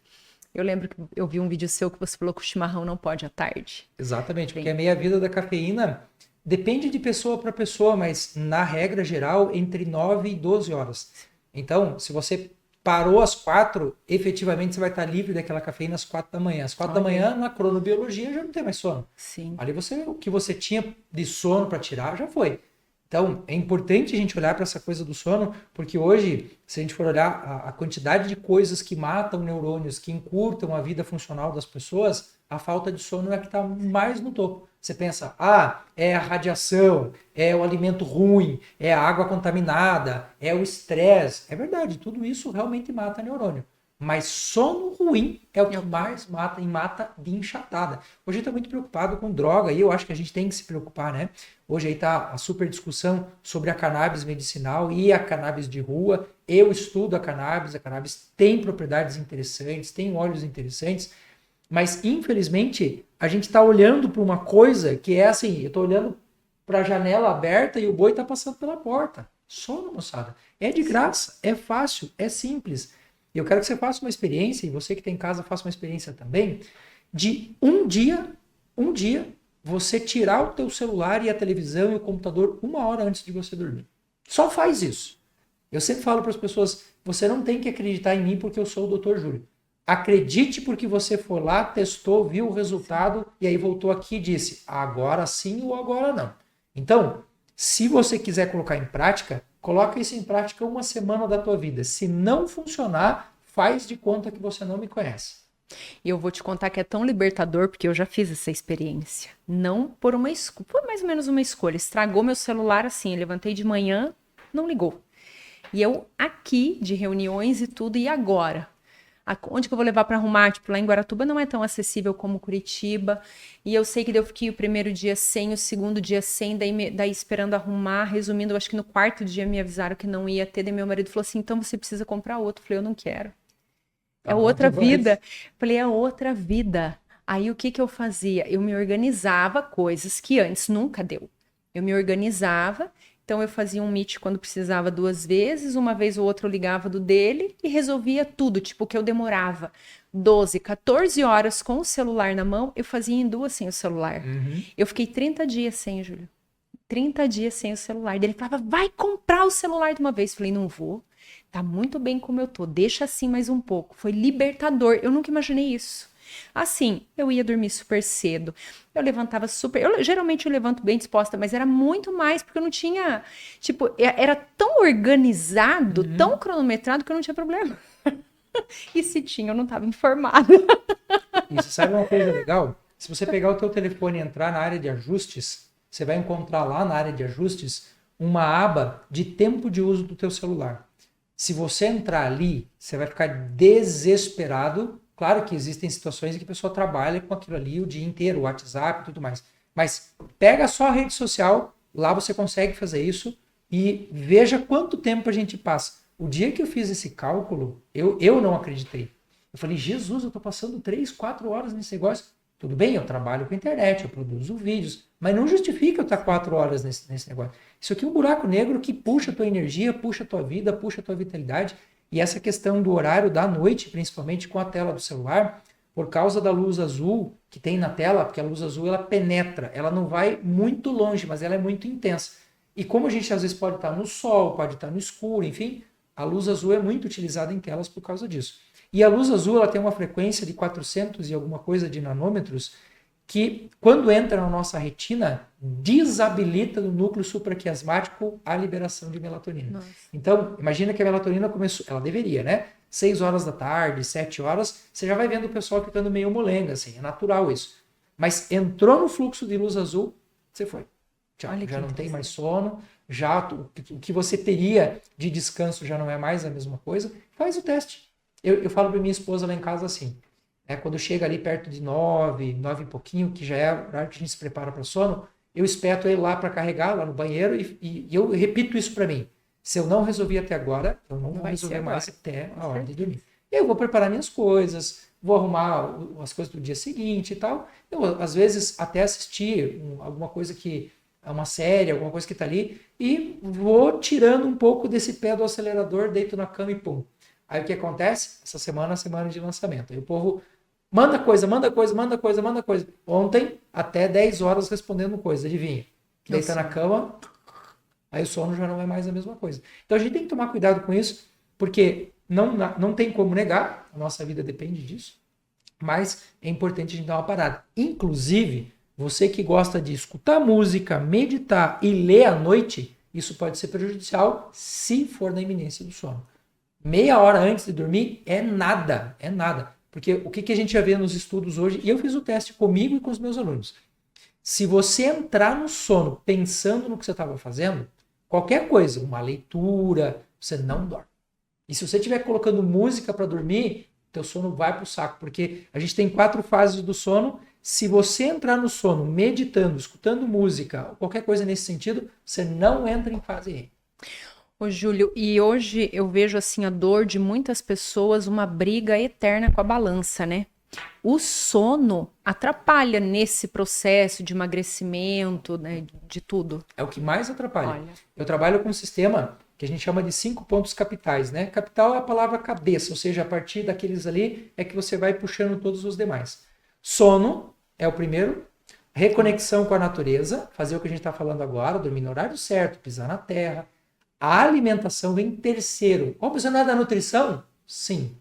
Eu lembro que eu vi um vídeo seu que você falou que o chimarrão não pode à tarde. Exatamente, porque a meia-vida da cafeína depende de pessoa para pessoa, mas na regra geral, entre 9 e 12 horas. Então, se você parou às 4, efetivamente você vai estar livre daquela cafeína às 4 da manhã. Às 4 da manhã, na cronobiologia, já não tem mais sono. Sim. Ali o que você tinha de sono para tirar, já foi. Então, é importante a gente olhar para essa coisa do sono, porque hoje, se a gente for olhar a quantidade de coisas que matam neurônios, que encurtam a vida funcional das pessoas, a falta de sono é a que está mais no topo. Você pensa, é a radiação, é o alimento ruim, é a água contaminada, é o estresse. É verdade, tudo isso realmente mata neurônio. Mas sono ruim é o que mais mata, e mata de enxatada. Hoje a gente está muito preocupado com droga, e eu acho que a gente tem que se preocupar, né? Hoje aí está a super discussão sobre a cannabis medicinal e a cannabis de rua. Eu estudo a cannabis tem propriedades interessantes, tem óleos interessantes, mas infelizmente a gente está olhando para uma coisa que é assim, eu estou olhando para a janela aberta e o boi está passando pela porta. Sono, moçada. É de graça, é fácil, é simples. E eu quero que você faça uma experiência, e você que tem em casa faça uma experiência também, de um dia você tirar o teu celular e a televisão e o computador 1 hora antes de você dormir. Só faz isso. Eu sempre falo para as pessoas, você não tem que acreditar em mim porque eu sou o Dr. Júlio. Acredite porque você foi lá, testou, viu o resultado e aí voltou aqui e disse, agora sim ou agora não. Então, se você quiser colocar em prática, coloca isso em prática 1 semana da tua vida. Se não funcionar, faz de conta que você não me conhece. E eu vou te contar que é tão libertador, porque eu já fiz essa experiência. Não por uma escolha, foi mais ou menos uma escolha. Estragou meu celular assim, eu levantei de manhã, não ligou. E eu aqui, de reuniões e tudo, e agora? Onde que eu vou levar para arrumar? Tipo, lá em Guaratuba não é tão acessível como Curitiba. E eu sei que eu fiquei o primeiro dia sem, o segundo dia sem, daí esperando arrumar. Resumindo, eu acho que no 4º dia me avisaram que não ia ter. Daí meu marido falou assim, então você precisa comprar outro. Eu falei, eu não quero. É outra vida. Falei, é outra vida. Aí o que que eu fazia? Eu me organizava coisas que antes nunca deu. Eu me organizava, então eu fazia um meet quando precisava 2 vezes, uma vez ou outra eu ligava do dele e resolvia tudo, tipo que eu demorava 12, 14 horas com o celular na mão, eu fazia em 2 sem o celular. Eu fiquei 30 dias sem, Júlio. 30 dias sem o celular. Daí ele falava, vai comprar o celular de uma vez. Falei, não vou. Tá muito bem como eu tô. Deixa assim mais um pouco. Foi libertador. Eu nunca imaginei isso. Assim, eu ia dormir super cedo. Eu levantava super... geralmente eu levanto bem disposta, mas era muito mais porque eu não tinha... Tipo, era tão organizado, tão cronometrado que eu não tinha problema. E se tinha, eu não estava informada. Isso, sabe uma coisa legal? Se você pegar o teu telefone e entrar na área de ajustes, você vai encontrar lá na área de ajustes uma aba de tempo de uso do teu celular. Se você entrar ali, você vai ficar desesperado. Claro que existem situações em que a pessoa trabalha com aquilo ali o dia inteiro, o WhatsApp e tudo mais. Mas pega só a rede social, lá você consegue fazer isso e veja quanto tempo a gente passa. O dia que eu fiz esse cálculo, eu não acreditei. Eu falei, Jesus, eu estou passando 3, 4 horas nesse negócio. Tudo bem, eu trabalho com internet, eu produzo vídeos, mas não justifica eu estar 4 horas nesse negócio. Isso aqui é um buraco negro que puxa a tua energia, puxa a tua vida, puxa a tua vitalidade. E essa questão do horário da noite, principalmente com a tela do celular, por causa da luz azul que tem na tela, porque a luz azul ela penetra, ela não vai muito longe, mas ela é muito intensa. E como a gente às vezes pode estar no sol, pode estar no escuro, enfim, a luz azul é muito utilizada em telas por causa disso. E a luz azul ela tem uma frequência de 400 e alguma coisa de nanômetros, que quando entra na nossa retina, desabilita no núcleo supraquiasmático a liberação de melatonina. Nossa. Então, imagina que a melatonina começou, ela deveria, né? 6 horas da tarde, 7 horas, você já vai vendo o pessoal ficando meio molenga, assim, é natural isso. Mas entrou no fluxo de luz azul, você foi. Tchau, já não tem mais sono, já o que você teria de descanso já não é mais a mesma coisa. Faz o teste. Eu falo para minha esposa lá em casa assim, quando chega ali perto de 9 e pouquinho, que já é o horário que a gente se prepara para o sono, eu espeto ele lá para carregar, lá no banheiro, e eu repito isso para mim. Se eu não resolvi até agora, eu não vou resolver mais até a hora de dormir. Eu vou preparar minhas coisas, vou arrumar as coisas do dia seguinte e tal. Eu, às vezes, até assistir alguma coisa que... uma série, alguma coisa que está ali, e vou tirando um pouco desse pé do acelerador, deito na cama e pum. Aí o que acontece? Essa semana é a semana de lançamento. Aí o povo manda coisa. Ontem, até 10 horas respondendo coisa, adivinha? Deita na cama, aí o sono já não é mais a mesma coisa. Então a gente tem que tomar cuidado com isso, porque não tem como negar, a nossa vida depende disso, mas é importante a gente dar uma parada. Inclusive, você que gosta de escutar música, meditar e ler à noite, isso pode ser prejudicial se for na iminência do sono. Meia hora antes de dormir é nada. Porque o que a gente já vê nos estudos hoje, e eu fiz o teste comigo e com os meus alunos. Se você entrar no sono pensando no que você estava fazendo, qualquer coisa, uma leitura, você não dorme. E se você estiver colocando música para dormir, teu sono vai para o saco, porque a gente tem 4 fases do sono. Se você entrar no sono meditando, escutando música, qualquer coisa nesse sentido, você não entra em fase REM. Ô, Júlio, e hoje eu vejo assim a dor de muitas pessoas, uma briga eterna com a balança, né? O sono atrapalha nesse processo de emagrecimento, né, de tudo. É o que mais atrapalha. Olha. Eu trabalho com um sistema que a gente chama de 5 pontos capitais, né? Capital é a palavra cabeça, ou seja, a partir daqueles ali é que você vai puxando todos os demais. Sono é o primeiro, reconexão com a natureza, fazer o que a gente está falando agora, dormir no horário certo, pisar na terra. A alimentação vem em terceiro. Óbvio, você não é da nutrição? Sim.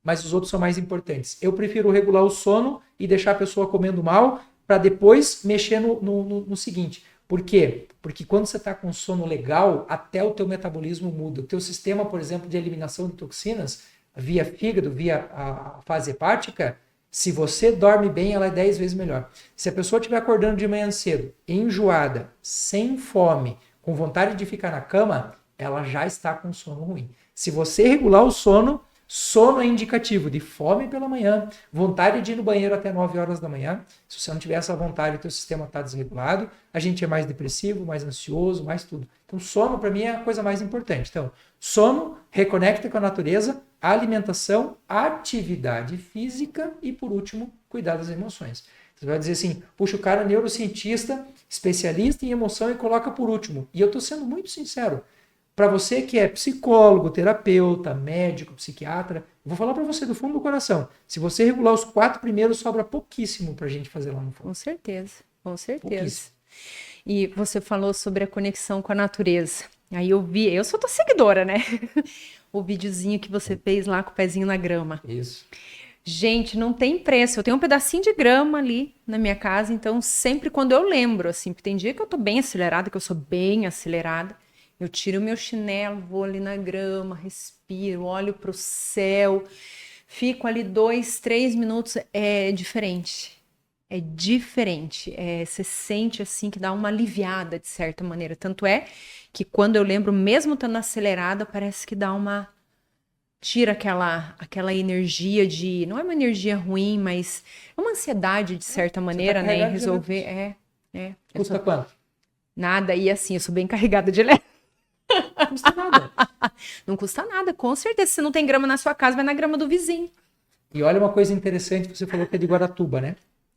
Mas os outros são mais importantes. Eu prefiro regular o sono e deixar a pessoa comendo mal para depois mexer no seguinte. Por quê? Porque quando você está com sono legal, até o teu metabolismo muda. O teu sistema, por exemplo, de eliminação de toxinas, via fígado, via a fase hepática, se você dorme bem, ela é 10 vezes melhor. Se a pessoa estiver acordando de manhã cedo, enjoada, sem fome, com vontade de ficar na cama, ela já está com sono ruim. Se você regular o sono, sono é indicativo de fome pela manhã, vontade de ir no banheiro até 9 horas da manhã. Se você não tiver essa vontade, o teu sistema está desregulado, a gente é mais depressivo, mais ansioso, mais tudo. Então, sono para mim é a coisa mais importante. Então, sono, reconecta com a natureza, alimentação, atividade física e, por último, cuidar das emoções. Você vai dizer assim, puxa, o cara é neurocientista, especialista em emoção e coloca por último. E eu estou sendo muito sincero. Para você que é psicólogo, terapeuta, médico, psiquiatra, eu vou falar para você do fundo do coração. Se você regular os 4 primeiros, sobra pouquíssimo para a gente fazer lá no fundo. Com certeza, com certeza. E você falou sobre a conexão com a natureza. Aí eu vi, eu sou tua seguidora, né? O videozinho que você fez lá com o pezinho na grama. Isso. Gente, não tem preço. Eu tenho um pedacinho de grama ali na minha casa, então sempre quando eu lembro, assim, porque tem dia que eu tô bem acelerada, que eu sou bem acelerada, eu tiro o meu chinelo, vou ali na grama, respiro, olho pro céu, fico ali 2, 3 minutos, é diferente. É diferente. Você sente assim que dá uma aliviada de certa maneira. Tanto é que quando eu lembro, mesmo estando acelerada, parece que dá uma... Tira aquela energia de... Não é uma energia ruim, mas é uma ansiedade de certa maneira, né? Em resolver. Custa quanto? Nada. E assim, eu sou bem carregada de leve. Não custa nada. Não custa nada, com certeza. Se não tem grama na sua casa, vai na grama do vizinho. E olha uma coisa interessante, você falou que é de Guaratuba, né?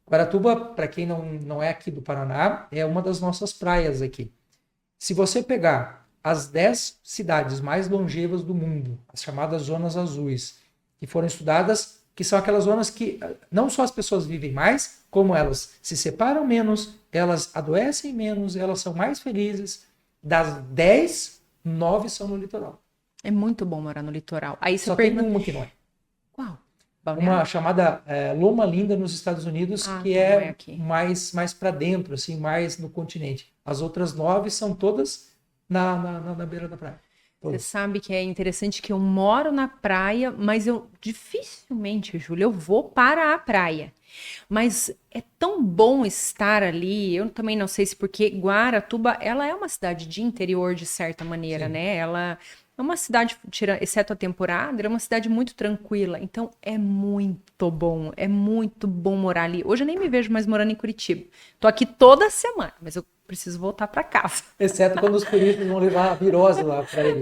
Guaratuba, para quem não é aqui do Paraná, é uma das nossas praias aqui. Se você pegar as 10 cidades mais longevas do mundo, as chamadas zonas azuis, que foram estudadas, que são aquelas zonas que não só as pessoas vivem mais, como elas se separam menos, elas adoecem menos, elas são mais felizes. Das 10, 9 são no litoral. É muito bom morar no litoral. Aí você Só pergunta... tem uma que não é. Qual? Uma chamada Loma Linda nos Estados Unidos, que é mais para dentro, assim, mais no continente. As outras 9 são todas na beira da praia. Todas. Você sabe que é interessante que eu moro na praia, mas eu dificilmente, Júlia, eu vou para a praia. Mas é tão bom estar ali, eu também não sei se porque Guaratuba, ela é uma cidade de interior de certa maneira, Sim. né? Ela é uma cidade, exceto a temporada, é uma cidade muito tranquila. Então é muito bom morar ali. Hoje eu nem me vejo mais morando em Curitiba. Tô aqui toda semana, mas eu preciso voltar para casa. Exceto quando os turistas vão levar a virose lá para eles.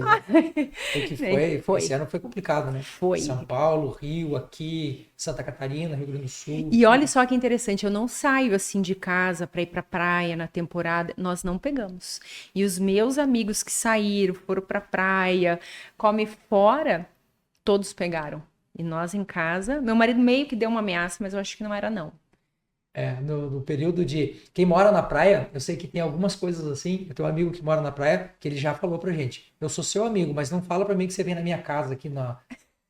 Né? Foi. Esse ano foi complicado, né? Foi. São Paulo, Rio, aqui, Santa Catarina, Rio Grande do Sul. E olha só que interessante, eu não saio assim de casa para ir para praia na temporada, nós não pegamos. E os meus amigos que saíram, foram para praia, come fora, todos pegaram. E nós em casa, meu marido meio que deu uma ameaça, mas eu acho que não era não. No período de... Quem mora na praia, eu sei que tem algumas coisas assim. Eu tenho um amigo que mora na praia, que ele já falou pra gente. Eu sou seu amigo, mas não fala pra mim que você vem na minha casa aqui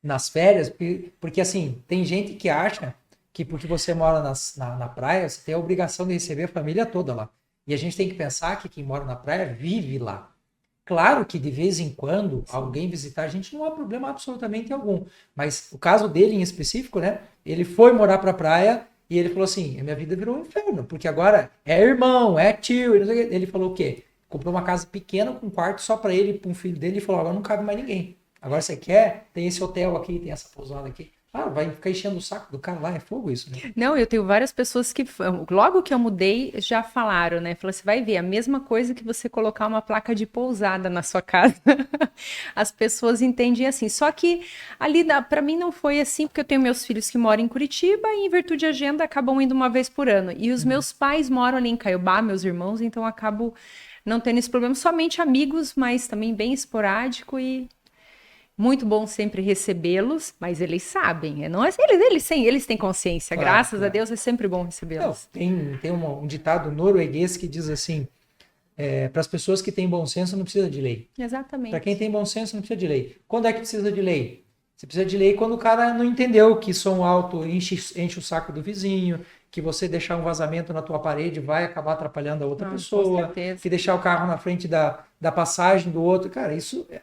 nas férias. Porque assim, tem gente que acha que porque você mora na praia, você tem a obrigação de receber a família toda lá. E a gente tem que pensar que quem mora na praia vive lá. Claro que de vez em quando alguém visitar a gente não há problema absolutamente algum. Mas o caso dele em específico, né? Ele foi morar pra praia... E ele falou assim, a minha vida virou um inferno, porque agora é irmão, é tio, e não sei o quê. Ele falou o quê? Comprou uma casa pequena com um quarto só para ele e para um filho dele e falou, agora não cabe mais ninguém. Agora você quer? Tem esse hotel aqui, tem essa pousada aqui. Ah, vai ficar enchendo o saco do cara lá, é fogo isso, né? Não, eu tenho várias pessoas que, logo que eu mudei, já falaram, né? Falou, você vai ver, a mesma coisa que você colocar uma placa de pousada na sua casa. As pessoas entendem assim. Só que ali, para mim, não foi assim, porque eu tenho meus filhos que moram em Curitiba e, em virtude de agenda, acabam indo uma vez por ano. E os meus pais moram ali em Caiobá, meus irmãos, então eu acabo não tendo esse problema. Somente amigos, mas também bem esporádico e Muito bom sempre recebê-los, mas eles sabem. Não é, eles têm consciência. Claro, Graças a claro. Deus é sempre bom Não, recebê-los. tem um ditado norueguês que diz assim, para as pessoas que têm bom senso não precisa de lei. Exatamente. Para quem tem bom senso não precisa de lei. Quando é que precisa de lei? Você precisa de lei quando o cara não entendeu que som alto enche o saco do vizinho, que você deixar um vazamento na tua parede vai acabar atrapalhando a outra pessoa, que deixar o carro na frente da passagem do outro. Cara,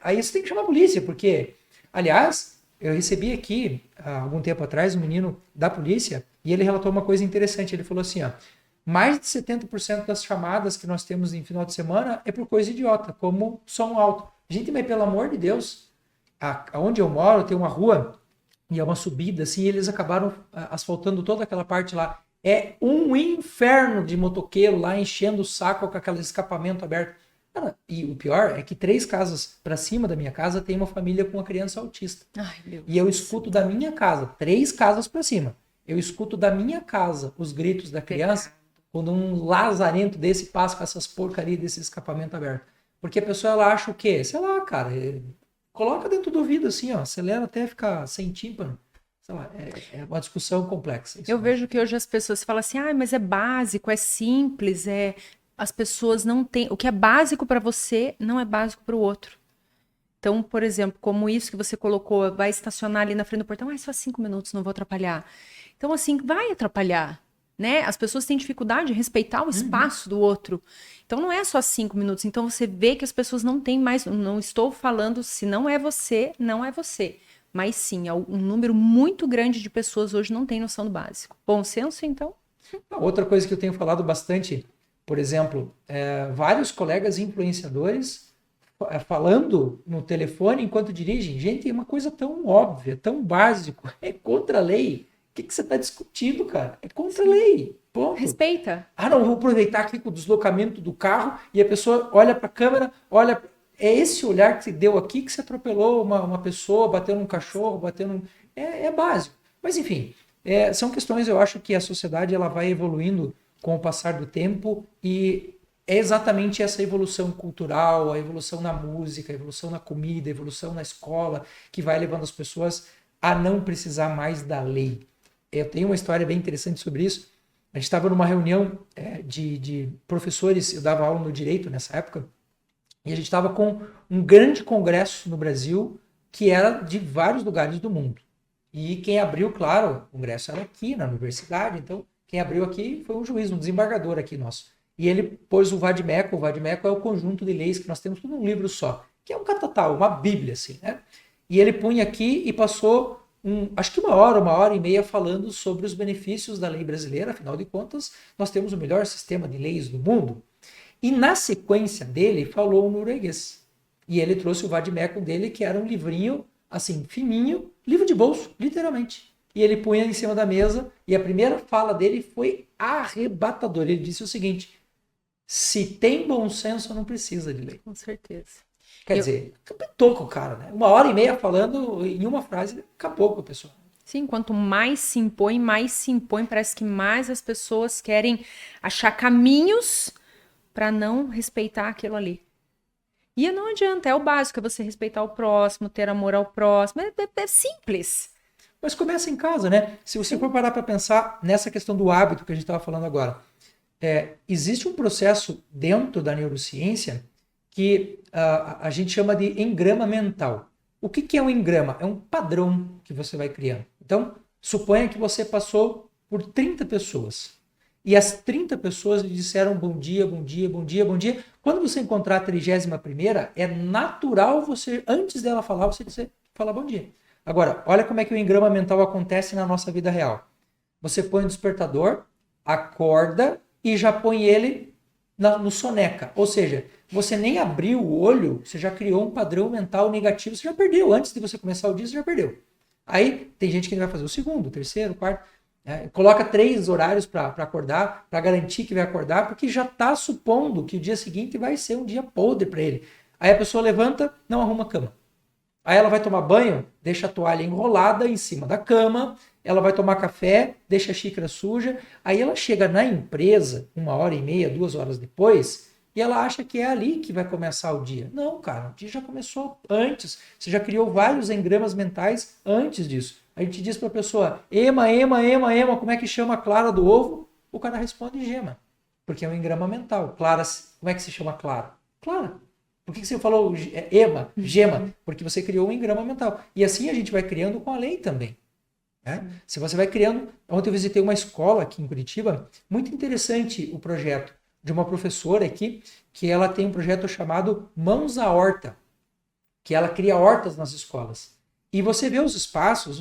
aí você tem que chamar a polícia, porque, aliás, eu recebi aqui, há algum tempo atrás, um menino da polícia, e ele relatou uma coisa interessante. Ele falou assim, ó, mais de 70% das chamadas que nós temos em final de semana é por coisa idiota, como som alto. Gente, mas pelo amor de Deus, onde eu moro tem uma rua e é uma subida, assim, e eles acabaram asfaltando toda aquela parte lá. É um inferno de motoqueiro lá enchendo o saco com aquele escapamento aberto. Cara, e o pior é que 3 casas para cima da minha casa tem uma família com uma criança autista. Ai, Deus. E eu escuto da minha casa, 3 casas para cima, eu escuto da minha casa os gritos da criança quando um lazarento desse passa com essas porcarias desse escapamento aberto. Porque a pessoa ela acha o quê? Sei lá, cara, coloca dentro do ouvido assim, ó, acelera até ficar sem tímpano. Sei lá, é uma discussão complexa. Eu vejo que hoje as pessoas falam assim, mas é básico, é simples, as pessoas não têm... O que é básico para você não é básico para o outro. Então, por exemplo, como isso que você colocou, vai estacionar ali na frente do portão, só 5 minutos, não vou atrapalhar. Então, assim, vai atrapalhar, né? As pessoas têm dificuldade em respeitar o espaço do outro. Então, não é só 5 minutos. Então, você vê que as pessoas não têm mais... Não estou falando se não é você, não é você. Mas sim, um número muito grande de pessoas hoje não tem noção do básico. Bom senso, então? Outra coisa que eu tenho falado bastante, por exemplo, vários colegas influenciadores falando no telefone enquanto dirigem. Gente, é uma coisa tão óbvia, tão básico. É contra a lei. O que você está discutindo, cara? É contra a lei. Ponto. Respeita. Não, vou aproveitar aqui com o deslocamento do carro e a pessoa olha para a câmera, olha... É esse olhar que se deu aqui que você atropelou uma pessoa, bateu num cachorro, bateu num... É básico. Mas, enfim, são questões, eu acho que a sociedade ela vai evoluindo com o passar do tempo e é exatamente essa evolução cultural, a evolução na música, a evolução na comida, a evolução na escola, que vai levando as pessoas a não precisar mais da lei. Eu tenho uma história bem interessante sobre isso. A gente estava numa reunião de professores, eu dava aula no direito nessa época, e a gente estava com um grande congresso no Brasil, que era de vários lugares do mundo. E quem abriu, claro, o congresso era aqui na universidade, então quem abriu aqui foi um juiz, um desembargador aqui nosso. E ele pôs o Vadimeco. O Vadimeco é o conjunto de leis que nós temos tudo num livro só, que é um catatal, uma bíblia, assim, né? E ele punha aqui e passou, acho que uma hora e meia falando sobre os benefícios da lei brasileira. Afinal de contas, nós temos o melhor sistema de leis do mundo. E na sequência dele, falou o norueguês. E ele trouxe o Vadimeco dele, que era um livrinho, assim, fininho, livro de bolso, literalmente. E ele punha em cima da mesa, e a primeira fala dele foi arrebatadora. Ele disse o seguinte: se tem bom senso, não precisa de lei. Com certeza. Quer dizer, acabentou com o cara, né? Uma hora e meia falando em uma frase, acabou com a pessoa. Sim, quanto mais se impõe, parece que mais as pessoas querem achar caminhos para não respeitar aquilo ali. E não adianta, é o básico, é você respeitar o próximo, ter amor ao próximo, é simples. Mas começa em casa, né? Se você for parar para pensar nessa questão do hábito que a gente estava falando agora, existe um processo dentro da neurociência que a gente chama de engrama mental. O que é um engrama? É um padrão que você vai criando. Então, suponha que você passou por 30 pessoas. E as 30 pessoas lhe disseram bom dia, bom dia, bom dia, bom dia. Quando você encontrar a 31ª, é natural você, antes dela falar, você falar bom dia. Agora, olha como é que o engrama mental acontece na nossa vida real. Você põe o despertador, acorda e já põe ele no soneca. Ou seja, você nem abriu o olho, você já criou um padrão mental negativo, você já perdeu. Antes de você começar o dia, você já perdeu. Aí tem gente que vai fazer o segundo, o terceiro, o quarto. Coloca 3 horários para acordar, para garantir que vai acordar, porque já está supondo que o dia seguinte vai ser um dia podre para ele. Aí a pessoa levanta, não arruma a cama. Aí ela vai tomar banho, deixa a toalha enrolada em cima da cama, ela vai tomar café, deixa a xícara suja, aí ela chega na empresa 1 hora e meia, 2 horas depois, e ela acha que é ali que vai começar o dia. Não, cara, o dia já começou antes. Você já criou vários engramas mentais antes disso. A gente diz para a pessoa, ema, ema, ema, ema, como é que chama a clara do ovo? O cara responde gema, porque é um engrama mental. Clara, como é que se chama clara? Clara. Por que você falou ema, gema? Porque você criou um engrama mental. E assim a gente vai criando com a lei também. Né? Se você vai criando... Ontem eu visitei uma escola aqui em Curitiba, muito interessante o projeto de uma professora aqui, que ela tem um projeto chamado Mãos à Horta, que ela cria hortas nas escolas. E você vê os espaços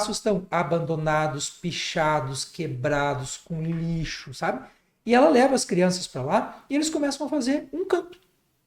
estão abandonados, pichados, quebrados, com lixo, sabe? E ela leva as crianças para lá e eles começam a fazer um canto.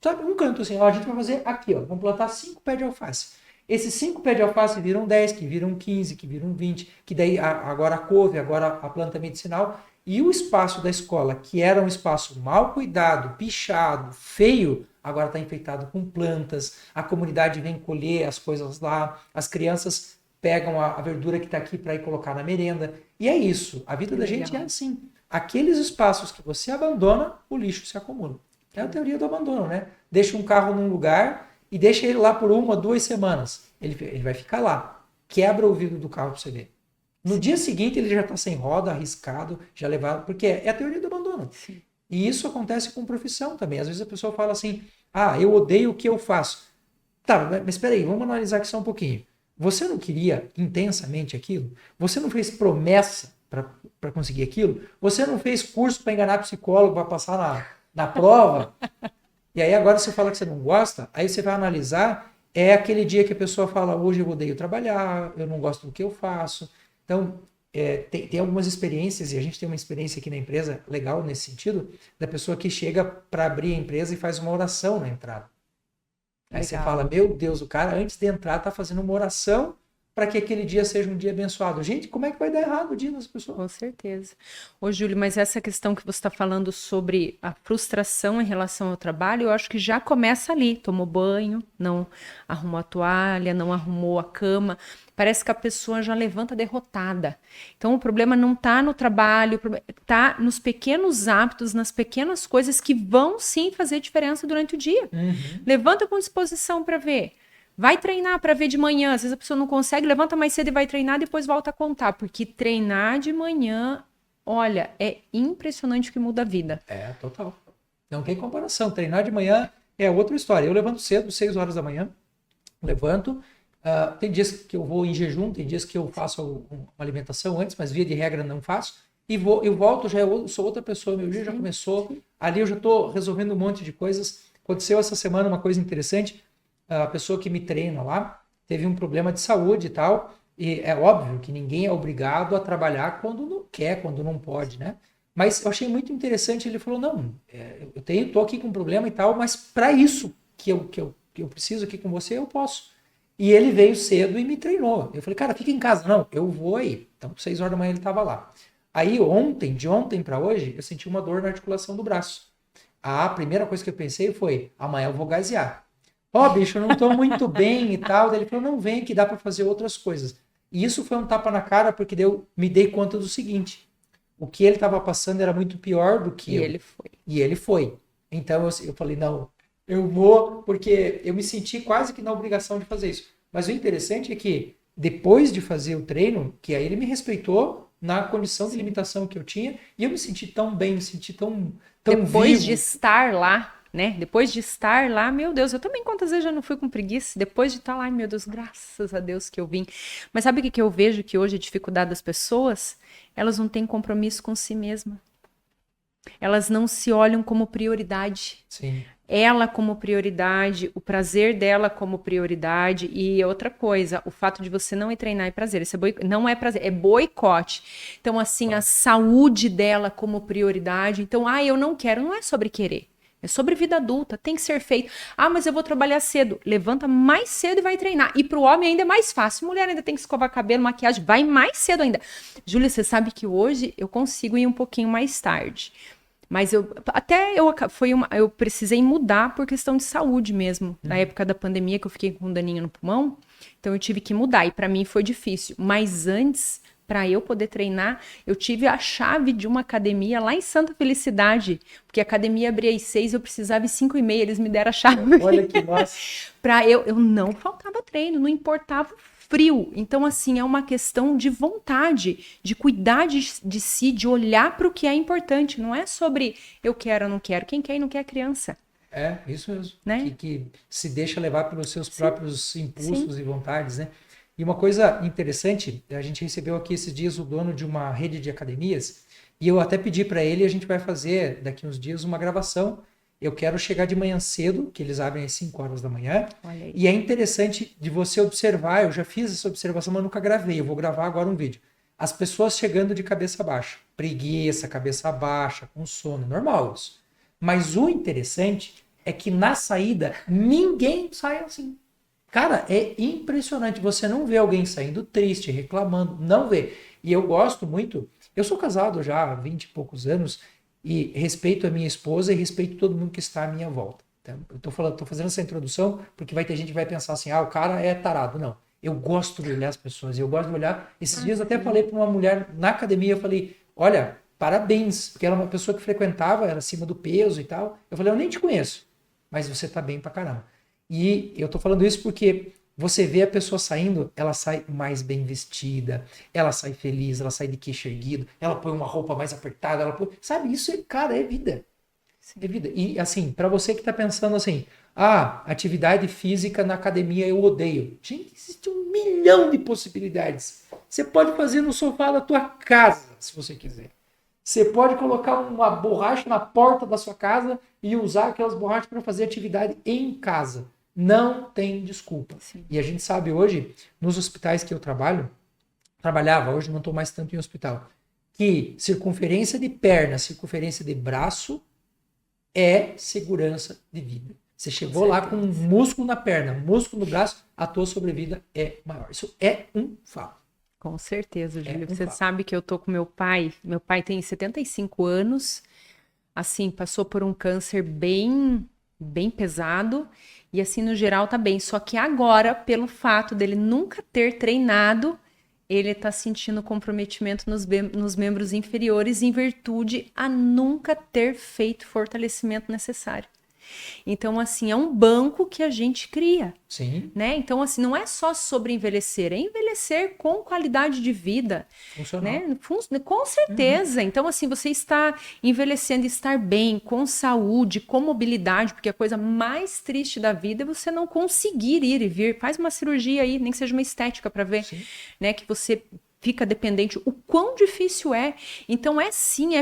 Sabe, um canto assim, ó, a gente vai fazer aqui, ó, vamos plantar 5 pés de alface. Esses 5 pés de alface viram 10, que viram 15, que viram 20, que daí agora a couve, agora a planta medicinal. E o espaço da escola, que era um espaço mal cuidado, pichado, feio, agora está enfeitado com plantas, a comunidade vem colher as coisas lá, as crianças pegam a verdura que está aqui para ir colocar na merenda. E é isso, a vida da gente é assim. Aqueles espaços que você abandona, o lixo se acumula. É a teoria do abandono, né? Deixa um carro num lugar e deixa ele lá por 1, 2 semanas. Ele vai ficar lá. Quebra o vidro do carro para você ver. No dia seguinte ele já está sem roda, arriscado, já levado, porque é a teoria do abandono. Sim. E isso acontece com profissão também. Às vezes a pessoa fala assim, eu odeio o que eu faço. Tá, mas espera aí, vamos analisar aqui só um pouquinho. Você não queria intensamente aquilo? Você não fez promessa para conseguir aquilo? Você não fez curso para enganar psicólogo, para passar na prova? E aí agora você fala que você não gosta, aí você vai analisar, é aquele dia que a pessoa fala, hoje eu odeio trabalhar, eu não gosto do que eu faço. Então, tem algumas experiências, e a gente tem uma experiência aqui na empresa legal nesse sentido, da pessoa que chega para abrir a empresa e faz uma oração na entrada. Aí você fala, meu Deus, o cara antes de entrar está fazendo uma oração para que aquele dia seja um dia abençoado. Gente, como é que vai dar errado o dia das pessoas? Com certeza. Ô, Júlio, mas essa questão que você está falando sobre a frustração em relação ao trabalho, eu acho que já começa ali. Tomou banho, não arrumou a toalha, não arrumou a cama. Parece que a pessoa já levanta derrotada. Então, o problema não está no trabalho, está nos pequenos hábitos, nas pequenas coisas que vão sim fazer diferença durante o dia. Uhum. Levanta com disposição para ver. Vai treinar para ver de manhã. Às vezes a pessoa não consegue, levanta mais cedo e vai treinar, depois volta a contar. Porque treinar de manhã, olha, é impressionante o que muda a vida. É, total. Não tem comparação. Treinar de manhã é outra história. Eu levanto cedo, 6 horas da manhã. Levanto. Tem dias que eu vou em jejum, tem dias que eu faço uma alimentação antes, mas via de regra não faço. E eu volto, sou outra pessoa. Meu dia já começou. Ali eu já estou resolvendo um monte de coisas. Aconteceu essa semana uma coisa interessante. A pessoa que me treina lá teve um problema de saúde e tal, e é óbvio que ninguém é obrigado a trabalhar quando não quer, quando não pode, né? Mas eu achei muito interessante, ele falou, não, eu tô aqui com um problema e tal, mas para isso que eu preciso aqui com você, eu posso. E ele veio cedo e me treinou. Eu falei, cara, fica em casa. Não, eu vou aí. Então, 6 horas da manhã ele estava lá. Aí de ontem para hoje, eu senti uma dor na articulação do braço. A primeira coisa que eu pensei foi, amanhã eu vou gasear. Bicho, eu não tô muito bem e tal. Daí ele falou, não, vem que dá para fazer outras coisas. E isso foi um tapa na cara, porque eu me dei conta do seguinte, o que ele estava passando era muito pior do que eu. E ele foi. Então eu falei, não, eu vou, porque eu me senti quase que na obrigação de fazer isso. Mas o interessante é que, depois de fazer o treino, que aí ele me respeitou na condição de limitação que eu tinha, e eu me senti tão bem, me senti tão depois vivo. De estar lá, né? Depois de estar lá, meu Deus, eu também quantas vezes já não fui com preguiça, depois de estar lá, meu Deus, graças a Deus que eu vim. Mas sabe o que eu vejo que hoje a dificuldade das pessoas? Elas não têm compromisso com si mesmas. Elas não se olham como prioridade. Sim. Ela como prioridade, o prazer dela como prioridade, e outra coisa, o fato de você não ir treinar é prazer, isso não é prazer, é boicote. Então, assim, a saúde dela como prioridade. Então, eu não quero, não é sobre querer. É sobre vida adulta, tem que ser feito. Mas eu vou trabalhar cedo. Levanta mais cedo e vai treinar. E pro homem ainda é mais fácil. Mulher ainda tem que escovar cabelo, maquiagem, vai mais cedo ainda. Júlia, você sabe que hoje eu consigo ir um pouquinho mais tarde. Mas eu precisei mudar por questão de saúde mesmo. Na época da pandemia, que eu fiquei com um daninho no pulmão. Então eu tive que mudar. E para mim foi difícil. Mas antes, para eu poder treinar, eu tive a chave de uma academia lá em Santa Felicidade, porque a academia abria às 6, eu precisava às 5h30, eles me deram a chave. Olha que massa. Eu não faltava treino, não importava o frio. Então, assim, é uma questão de vontade, de cuidar de si, de olhar para o que é importante. Não é sobre eu quero ou não quero. Quem quer e não quer é criança. É, isso mesmo. Né? Que se deixa levar pelos seus próprios impulsos e vontades, né? E uma coisa interessante, a gente recebeu aqui esses dias o dono de uma rede de academias, e eu até pedi para ele, a gente vai fazer daqui uns dias uma gravação. Eu quero chegar de manhã cedo, que eles abrem às 5 horas da manhã, e é interessante de você observar, eu já fiz essa observação, mas nunca gravei, eu vou gravar agora um vídeo. As pessoas chegando de cabeça baixa, preguiça, cabeça baixa, com sono, normal isso. Mas o interessante é que na saída, ninguém sai assim. Cara, é impressionante. Você não vê alguém saindo triste, reclamando, não vê. E eu gosto muito. Eu sou casado já há 20 e poucos anos e respeito a minha esposa e respeito todo mundo que está à minha volta. Então, eu tô fazendo essa introdução porque vai ter gente que vai pensar assim, o cara é tarado. Não. Eu gosto de olhar as pessoas. Eu gosto de olhar. Esses dias eu até falei para uma mulher na academia, eu falei, olha, parabéns, porque ela é uma pessoa que frequentava, era acima do peso e tal. Eu falei, eu nem te conheço, mas você tá bem pra caramba. E eu tô falando isso porque você vê a pessoa saindo, ela sai mais bem vestida, ela sai feliz, ela sai de queixo erguido, ela põe uma roupa mais apertada, sabe, isso, cara, é vida. Sim. É vida. E assim, pra você que tá pensando assim, atividade física na academia eu odeio. Gente, existe 1 milhão de possibilidades. Você pode fazer no sofá da tua casa, se você quiser. Você pode colocar uma borracha na porta da sua casa e usar aquelas borrachas para fazer atividade em casa. Não tem desculpa. Sim. E a gente sabe hoje, nos hospitais que eu trabalhava, hoje não estou mais tanto em hospital, que circunferência de perna, circunferência de braço é segurança de vida. Você chegou lá com um músculo na perna, músculo no braço, a tua sobrevida é maior. Isso é um fato. Com certeza, Júlia. Você sabe que eu tô com meu pai. Meu pai tem 75 anos. Assim, passou por um câncer bem pesado. E assim, no geral, tá bem. Só que agora, pelo fato dele nunca ter treinado, ele tá sentindo comprometimento nos membros inferiores em virtude a nunca ter feito o fortalecimento necessário. Então, assim, é um banco que a gente cria. Sim. Né? Então, assim, não é só sobre envelhecer, é envelhecer com qualidade de vida. Funcional. Né? Com certeza. Então, assim, você está envelhecendo, estar bem, com saúde, com mobilidade, porque a coisa mais triste da vida é você não conseguir ir e vir. Faz uma cirurgia aí, nem que seja uma estética para ver, né, que você fica dependente, o quão difícil é. Então é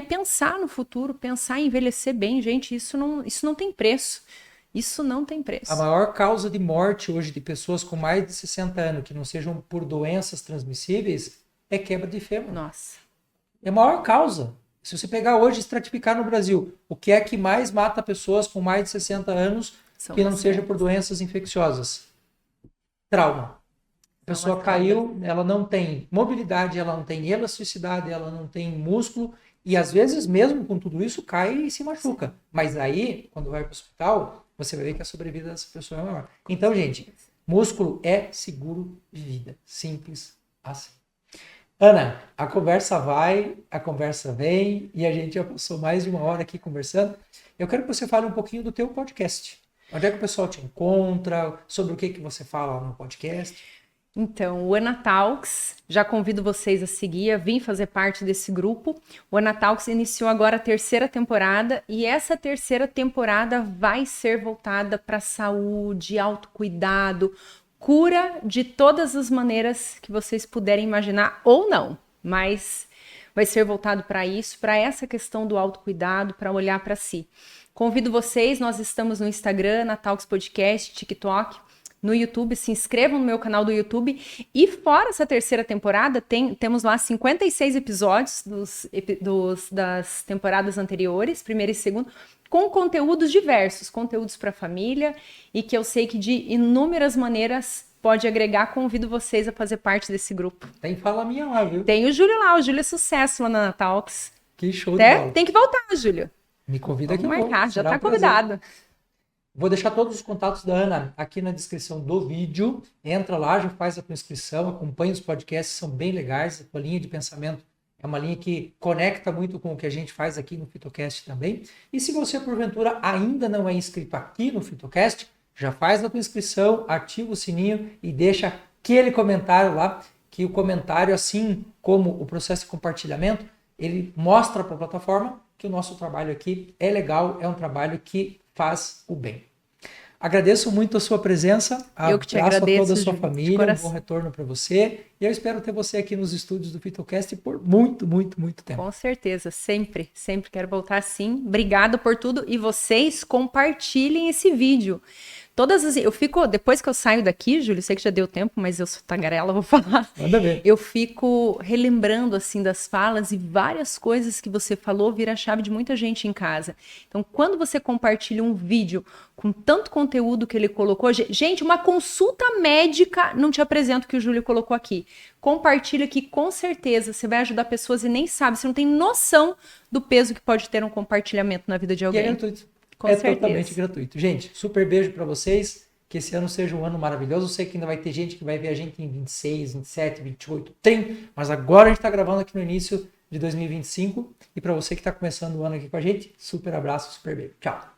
pensar no futuro, pensar em envelhecer bem, gente, isso não tem preço. Isso não tem preço. A maior causa de morte hoje de pessoas com mais de 60 anos, que não sejam por doenças transmissíveis, é quebra de fêmur. Nossa. É a maior causa. Se você pegar hoje e estratificar no Brasil, o que é que mais mata pessoas com mais de 60 anos que não seja por doenças infecciosas? Trauma. A pessoa caiu, ela não tem mobilidade, ela não tem elasticidade, ela não tem músculo, e às vezes, mesmo com tudo isso, cai e se machuca. Mas aí, quando vai para o hospital, você vai ver que a sobrevida dessa pessoa é maior. Então, gente, músculo é seguro de vida. Simples assim. Ana, a conversa vai, a conversa vem, e a gente já passou mais de 1 hora aqui conversando. Eu quero que você fale um pouquinho do teu podcast. Onde é que o pessoal te encontra? Sobre o que você fala no podcast? Então, o Ana Talks, já convido vocês a seguir, a vir fazer parte desse grupo. O Ana Talks iniciou agora a 3ª temporada e essa 3ª temporada vai ser voltada para saúde, autocuidado, cura de todas as maneiras que vocês puderem imaginar ou não, mas vai ser voltado para isso, para essa questão do autocuidado, para olhar para si. Convido vocês, nós estamos no Instagram, Ana Talks Podcast, TikTok, no YouTube, se inscrevam no meu canal do YouTube. E fora essa 3ª temporada, temos lá 56 episódios das temporadas anteriores, 1ª e 2ª, com conteúdos diversos, conteúdos para a família, e que eu sei que de inúmeras maneiras pode agregar. Convido vocês a fazer parte desse grupo. Tem fala minha lá, viu? Tem o Júlio lá, o Júlio é sucesso lá na Ana Talks. Que show de bola. Tem que voltar, Júlio. Me convida aqui. Vamos marcar, já está convidado. Vou deixar todos os contatos da Ana aqui na descrição do vídeo. Entra lá, já faz a tua inscrição, acompanha os podcasts, são bem legais. A tua linha de pensamento é uma linha que conecta muito com o que a gente faz aqui no Fitocast também. E se você, porventura, ainda não é inscrito aqui no Fitocast, já faz a tua inscrição, ativa o sininho e deixa aquele comentário lá, que o comentário, assim como o processo de compartilhamento, ele mostra para a plataforma que o nosso trabalho aqui é legal, é um trabalho que faz o bem. Agradeço muito a sua presença, eu que te agradeço, a toda a sua família, um bom retorno para você, e eu espero ter você aqui nos estúdios do Fitocast por muito, muito, muito tempo. Com certeza, sempre quero voltar sim. Obrigada por tudo e vocês compartilhem esse vídeo. Eu fico, depois que eu saio daqui, Júlio, sei que já deu tempo, mas eu sou tagarela, vou falar. Manda ver. Eu fico relembrando, assim, das falas e várias coisas que você falou vira a chave de muita gente em casa. Então, quando você compartilha um vídeo com tanto conteúdo que ele colocou, gente, uma consulta médica não te apresenta o que o Júlio colocou aqui. Compartilha que com certeza você vai ajudar pessoas e nem sabe, você não tem noção do peso que pode ter um compartilhamento na vida de alguém. E é gratuito. Com certeza. Totalmente gratuito. Gente, super beijo para vocês. Que esse ano seja um ano maravilhoso. Eu sei que ainda vai ter gente que vai ver a gente em 26, 27, 28, 30. Mas agora a gente está gravando aqui no início de 2025. E para você que está começando o ano aqui com a gente, super abraço, super beijo. Tchau.